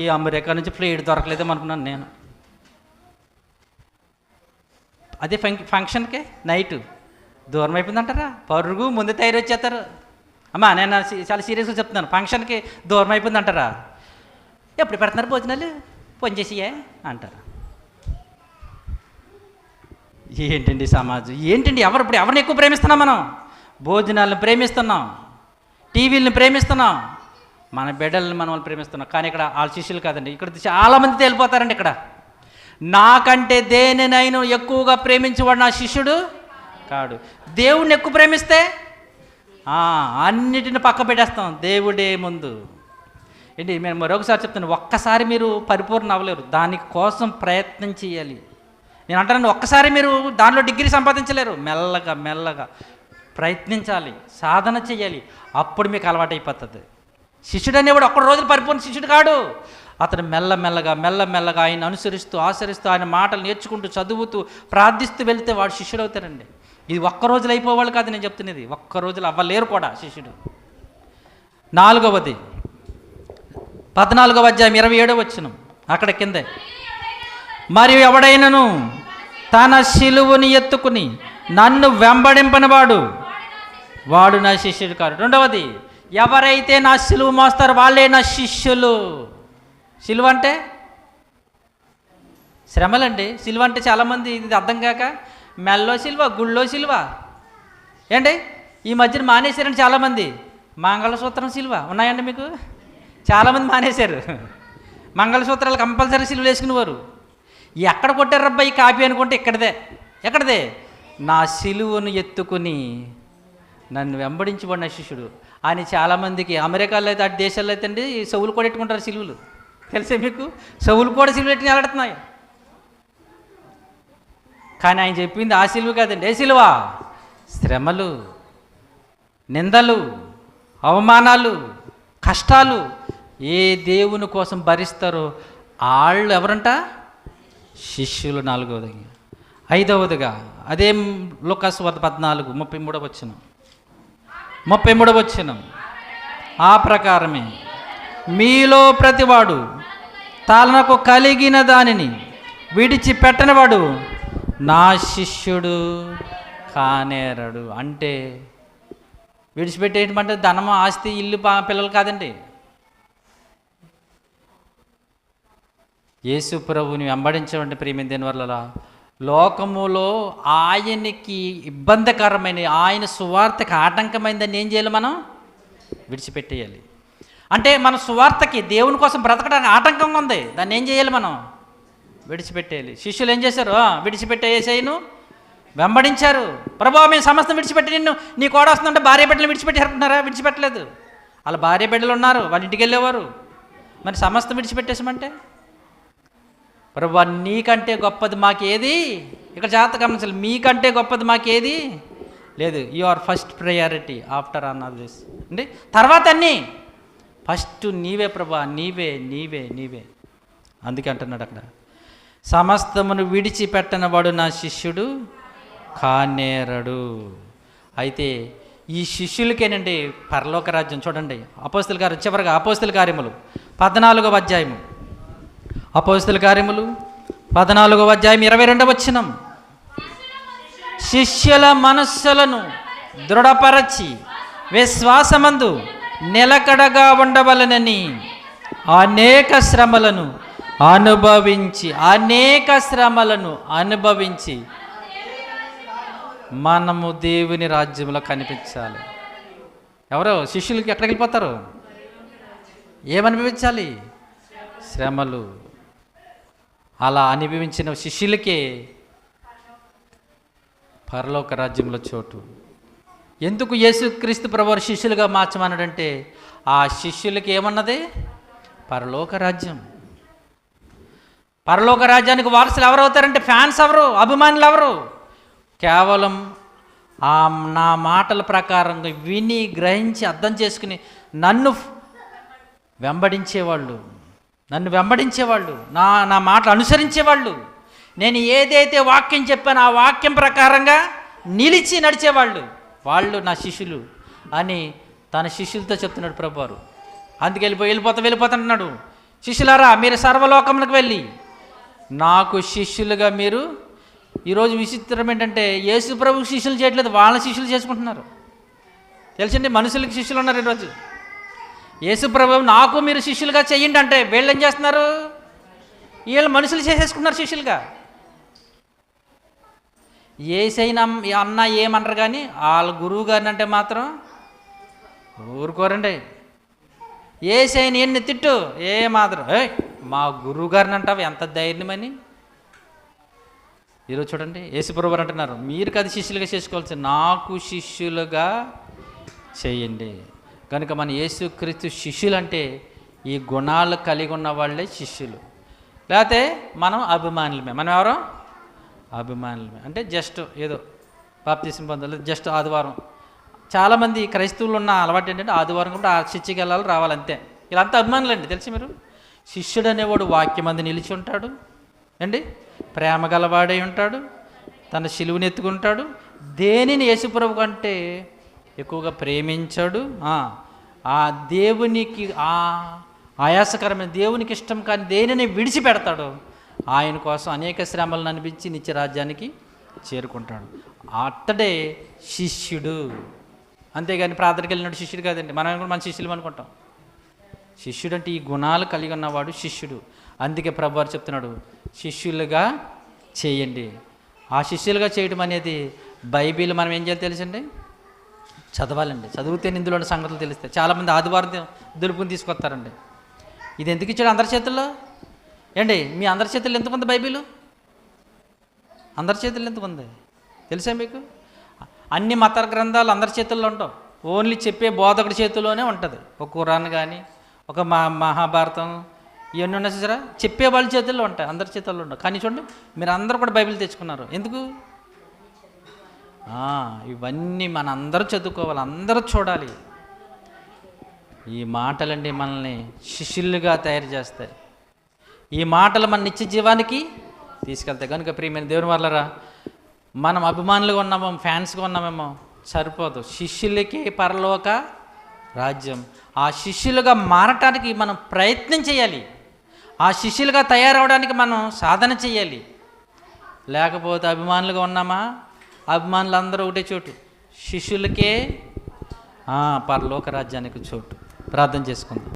ఈ అమెరికా నుంచి ఫ్లైట్ దొరకలేదేమో అనుకున్నాను నేను. అదే ఫంక్షన్కే నైటు దూరం అయిపోయిందంటారా? పరుగు ముందు తయారు వచ్చేస్తారు. అమ్మా నేను చాలా సీరియస్గా చెప్తున్నాను, ఫంక్షన్కి దూరం అయిపోయిందంటారా? ఎప్పుడు పెడుతున్నారు భోజనాలు, ఫోన్ చేసియే అంటారు. ఏంటండి సమాజం, ఏంటండి? ఇప్పుడు ఎవరిని ఎక్కువ ప్రేమిస్తున్నాం మనం? భోజనాలను ప్రేమిస్తున్నాం, టీవీలను ప్రేమిస్తున్నాం, మన బిడ్డలను మనం ప్రేమిస్తున్నాం. కానీ ఇక్కడ వాళ్ళ శిష్యులు కాదండి, ఇక్కడ చాలామంది తేలిపోతారండి. ఇక్కడ నాకంటే దేనినైనా ఎక్కువగా ప్రేమించేవాడు నా శిష్యుడు కాడు. దేవుడిని ఎక్కువ ప్రేమిస్తే అన్నిటిని పక్క పెట్టేస్తాం, దేవుడే ముందు. ఏంటి, నేను మరొకసారి చెప్తాను, ఒక్కసారి మీరు పరిపూర్ణ అవ్వలేరు, దానికోసం ప్రయత్నం చేయాలి. నేను అంటాను, ఒక్కసారి మీరు దానిలో డిగ్రీ సంపాదించలేరు, మెల్లగా మెల్లగా ప్రయత్నించాలి, సాధన చేయాలి, అప్పుడు మీకు అలవాటు అయిపోతుంది. శిష్యుడు అనేవాడు ఒక్క రోజులు పరిపూర్ణ శిష్యుడు కాడు. అతను మెల్లమెల్లగా ఆయన అనుసరిస్తూ ఆచరిస్తూ ఆయన మాటలు నేర్చుకుంటూ చదువుతూ ప్రార్థిస్తూ వెళ్తే వాడు శిష్యుడు అవుతారండి. ఇది ఒక్క రోజులు అయిపోవాలి కాదు నేను చెప్తున్నది, ఒక్క రోజులు అవ్వలేరు కూడా శిష్యుడు. 4వది 14వ అధ్యాయం 27వ వచనం అక్కడ కిందే, మరియు ఎవడైనను తన శిలువని ఎత్తుకుని నన్ను వెంబడింపనివాడు వాడు నా శిష్యుడు కాదు. 2వది, ఎవరైతే నా శిలువ మోస్తారో వాళ్ళే నా శిష్యులు. శిలువ అంటే శ్రమలండి. శిలువ అంటే చాలామంది ఇది అర్థం కాక మెల్లో శిలువ, గుళ్ళో శిలువ ఏంటి ఈ మధ్యన మానేశారండి చాలామంది. మంగళసూత్రం శిలువ ఉన్నాయండి మీకు? చాలామంది మానేశారు. మంగళసూత్రాలు కంపల్సరీ శిలువలు వేసుకునేవారు. ఎక్కడ కొట్టారు రబ్బా ఈ కాపీ అనుకుంటే ఎక్కడదే నా శిలువను ఎత్తుకుని నన్ను వెంబడించబడిన శిష్యుడు అని. చాలామందికి అమెరికాలో అయితే అటు దేశాల్లో అయితే అండి చెవులు కూడా ఎట్టుకుంటారు శిలువలు, తెలిసే మీకు? చెవులు కూడా శిలువలు ఎట్టుకుని ఎలాడుతున్నాయి. కానీ ఆయన చెప్పింది ఆ శిలువ కాదండి. ఏ శిలువ? శ్రమలు, నిందలు, అవమానాలు, కష్టాలు ఏ దేవుని కోసం భరిస్తారో వాళ్ళు ఎవరంట? శిష్యులు. 4వది. 5వదిగా అదే లూకాసు 14:33 వచనం, ఆ ప్రకారమే మీలో ప్రతివాడు తనకు కలిగిన దానిని విడిచిపెట్టనివాడు నా శిష్యుడు కానేరడు. అంటే విడిచిపెట్టేయటమంటే ధనము, ఆస్తి, ఇల్లు, పిల్లలు కాదండి. యేసు ప్రభువుని వెంబడించమంటే ప్రియమైన దేని వల్ల లోకములో ఆయనకి ఇబ్బందికరమైన, ఆయన సువార్తకి ఆటంకమైందని ఏం చేయాలి? మనం విడిచిపెట్టేయాలి. అంటే మన సువార్తకి దేవుని కోసం బ్రతకడానికి ఆటంకంగా ఉంది, దాన్ని ఏం చేయాలి? మనం విడిచిపెట్టేయాలి. శిష్యులు ఏం చేశారు? విడిచిపెట్టేసేయను వెంబడించారు. ప్రభువా మేము సమస్తం విడిచిపెట్టి నిన్ను, నీ కోడ వస్తుందంటే భార్య బిడ్డలు విడిచిపెట్టారుకుంటున్నారా? విడిచిపెట్టలేదు. వాళ్ళ భార్య బిడ్డలు ఉన్నారు, వాళ్ళ ఇంటికి వెళ్ళేవారు. మరి సమస్తం విడిచిపెట్టేసామంటే ప్రభువా నీకంటే గొప్పది మాకేది? ఇక్కడ జాగ్రత్త గమనించాలి, మీకంటే గొప్పది మాకేది లేదు. You are first priority after all this అండి. తర్వాత అన్నీ ఫస్ట్ నీవే ప్రభువా, నీవే. అందుకే అంటున్నాడు అక్కడ, సమస్తమును విడిచిపెట్టనవాడు నా శిష్యుడు కానేరడు. అయితే ఈ శిష్యులకేనండి పరలోక రాజ్యం. చూడండి అపోస్తల కార్యం, చివరిగా అపోస్తల కార్యములు 14వ అధ్యాయము, అపోస్తల కార్యములు 14వ అధ్యాయం 22వ వచనం, శిష్యుల మనస్సులను దృఢపరచి విశ్వాసమందు నిలకడగా ఉండవలనని అనేక శ్రమలను అనుభవించి మనము దేవుని రాజ్యంలో కనిపించాలి. ఎవరో శిష్యులకి ఎక్కడికి వెళ్ళిపోతారు? ఏమనుభవించాలి? శ్రమలు. అలా అనుభవించిన శిష్యులకే పరలోక రాజ్యంలో చోటు. ఎందుకు యేసుక్రీస్తు ప్రభువు శిష్యులుగా మార్చమన్నాడంటే ఆ శిష్యులకి ఏమన్నది? పరలోక రాజ్యం. పరలోక రాజ్యానికి వారసులు ఎవరు అవుతారంటే ఫ్యాన్స్ ఎవరు, అభిమానులు ఎవరు? కేవలం నా మాటల ప్రకారంగా విని గ్రహించి అర్థం చేసుకుని నన్ను వెంబడించేవాళ్ళు, నా మాటలు అనుసరించేవాళ్ళు, నేను ఏదైతే వాక్యం చెప్పానో ఆ వాక్యం ప్రకారంగా నిలిచి నడిచేవాళ్ళు, వాళ్ళు నా శిష్యులు అని తన శిష్యులతో చెప్తున్నాడు ప్రభువారు. అందుకే వెళ్ళిపోతాంటున్నాడు, శిష్యులారా మీరు సర్వలోకములకు వెళ్ళి నాకు శిష్యులుగా మీరు ఈరోజు విచిత్రం ఏంటంటే యేసు ప్రభు శిష్యులు చేయట్లేదు, వాళ్ళ శిష్యులు చేసుకుంటున్నారు. తెలుసండి, మనుషులకి శిష్యులు ఉన్నారు ఈరోజు. యేసు ప్రభు నాకు మీరు శిష్యులుగా చెయ్యండి అంటే వీళ్ళు ఏం చేస్తున్నారు? వీళ్ళు మనుషులు చేసేసుకుంటున్నారు శిష్యులుగా. ఏసైనా అన్న ఏమనరు, కానీ వాళ్ళ గురువు గారిని అంటే మాత్రం ఊరుకోరండి. ఏసైని ఎన్ని తిట్టు ఏ మాత్రం మా గురువు గారిని అంటావు, ఎంత ధైర్యమని. ఈరోజు చూడండి, యేసుప్రభు అంటున్నారు మీరు కదా శిష్యులుగా చేసుకోవాల్సి, నాకు శిష్యులుగా చేయండి. కనుక మన యేసుక్రీస్తు శిష్యులు అంటే ఈ గుణాలు కలిగి ఉన్న వాళ్ళే శిష్యులు. లేకపోతే మనం అభిమానులమే. మనం ఎవరో అభిమానులమే. అంటే జస్ట్ ఏదో బాప్తిసం పొందాలి, జస్ట్ ఆదివారం. చాలామంది క్రైస్తవులు ఉన్న అలవాటు ఏంటంటే ఆదివారం కూడా ఆ చర్చికి వెళ్ళాలి, రావాలంతే. ఇలాంతా అభిమానులండి. తెలిసి మీరు, శిష్యుడు అనేవాడు వాక్యం అందు నిలిచి ఉంటాడు అండి, ప్రేమ గలవాడై ఉంటాడు, తన శిలువుని ఎత్తుకుంటాడు, దేనిని యేసుప్రభు కంటే ఎక్కువగా ప్రేమించాడు. ఆ దేవునికి ఆయాసకరమైన దేవునికి ఇష్టం కానీ దేనిని విడిచిపెడతాడు, ఆయన కోసం అనేక శ్రమలను అనిపించి నిత్యరాజ్యానికి చేరుకుంటాడు. అతడే శిష్యుడు. అంతేగాని ప్రార్థనకి వెళ్ళినట్టు శిష్యుడు కాదండి. మనం కూడా మన శిష్యులు అనుకుంటాం. శిష్యుడు అంటే ఈ గుణాలు కలిగి ఉన్నవాడు శిష్యుడు. అందుకే ప్రభువారు చెప్తున్నాడు శిష్యులుగా చేయండి. ఆ శిష్యులుగా చేయడం అనేది బైబిల్ మనం ఏం చేయాలి తెలుసండి, చదవాలండి. చదివితే ఇందులో సంగతులు తెలుస్తాయి. చాలామంది ఆదివారం దులుపుని తీసుకొస్తారండి. ఇది ఎందుకు ఇచ్చాడు అందరి చేతుల్లో? ఏండి మీ అందరి చేతుల్లో ఎందుకు ఉంది బైబిల్? అందరి చేతుల్లో ఎందుకు ఉంది తెలుసా మీకు? అన్ని మత గ్రంథాలు అందరి చేతుల్లో ఉండవు. ఓన్లీ చెప్పే బోధకుడి చేతుల్లోనే ఉంటుంది. ఒక ఖురాన్ కానీ ఒక మహాభారతం ఇవన్నీ ఉన్నాయి చూసారా, చెప్పే వాళ్ళ చేతుల్లో ఉంటాయి, అందరి చేతుల్లో ఉండవు. కానీ చూడండి, మీరు అందరూ కూడా బైబిల్ తెచ్చుకున్నారు. ఎందుకు? ఇవన్నీ మన అందరూ చదువుకోవాలి, అందరూ చూడాలి. ఈ మాటలండి మనల్ని శిష్యులుగా తయారు చేస్తాయి. ఈ మాటలు మన నిత్య జీవానికి తీసుకెళ్తాయి. కనుక ప్రియమైన దేవుని వాళ్ళరా, మనం అభిమానులుగా ఉన్నామో ఫ్యాన్స్గా ఉన్నామేమో సరిపోదు. శిష్యులకి పరలోక రాజ్యం. ఆ శిష్యులుగా మారటానికి మనం ప్రయత్నం చేయాలి. ఆ శిష్యులుగా తయారవడానికి మనం సాధన చేయాలి. లేకపోతే అభిమానులుగా ఉన్నామా, అభిమానులు అందరూ ఒకటే చోటు, శిష్యులకే పరలోక రాజ్యానికి చోటు. ప్రార్థన చేసుకుందాం.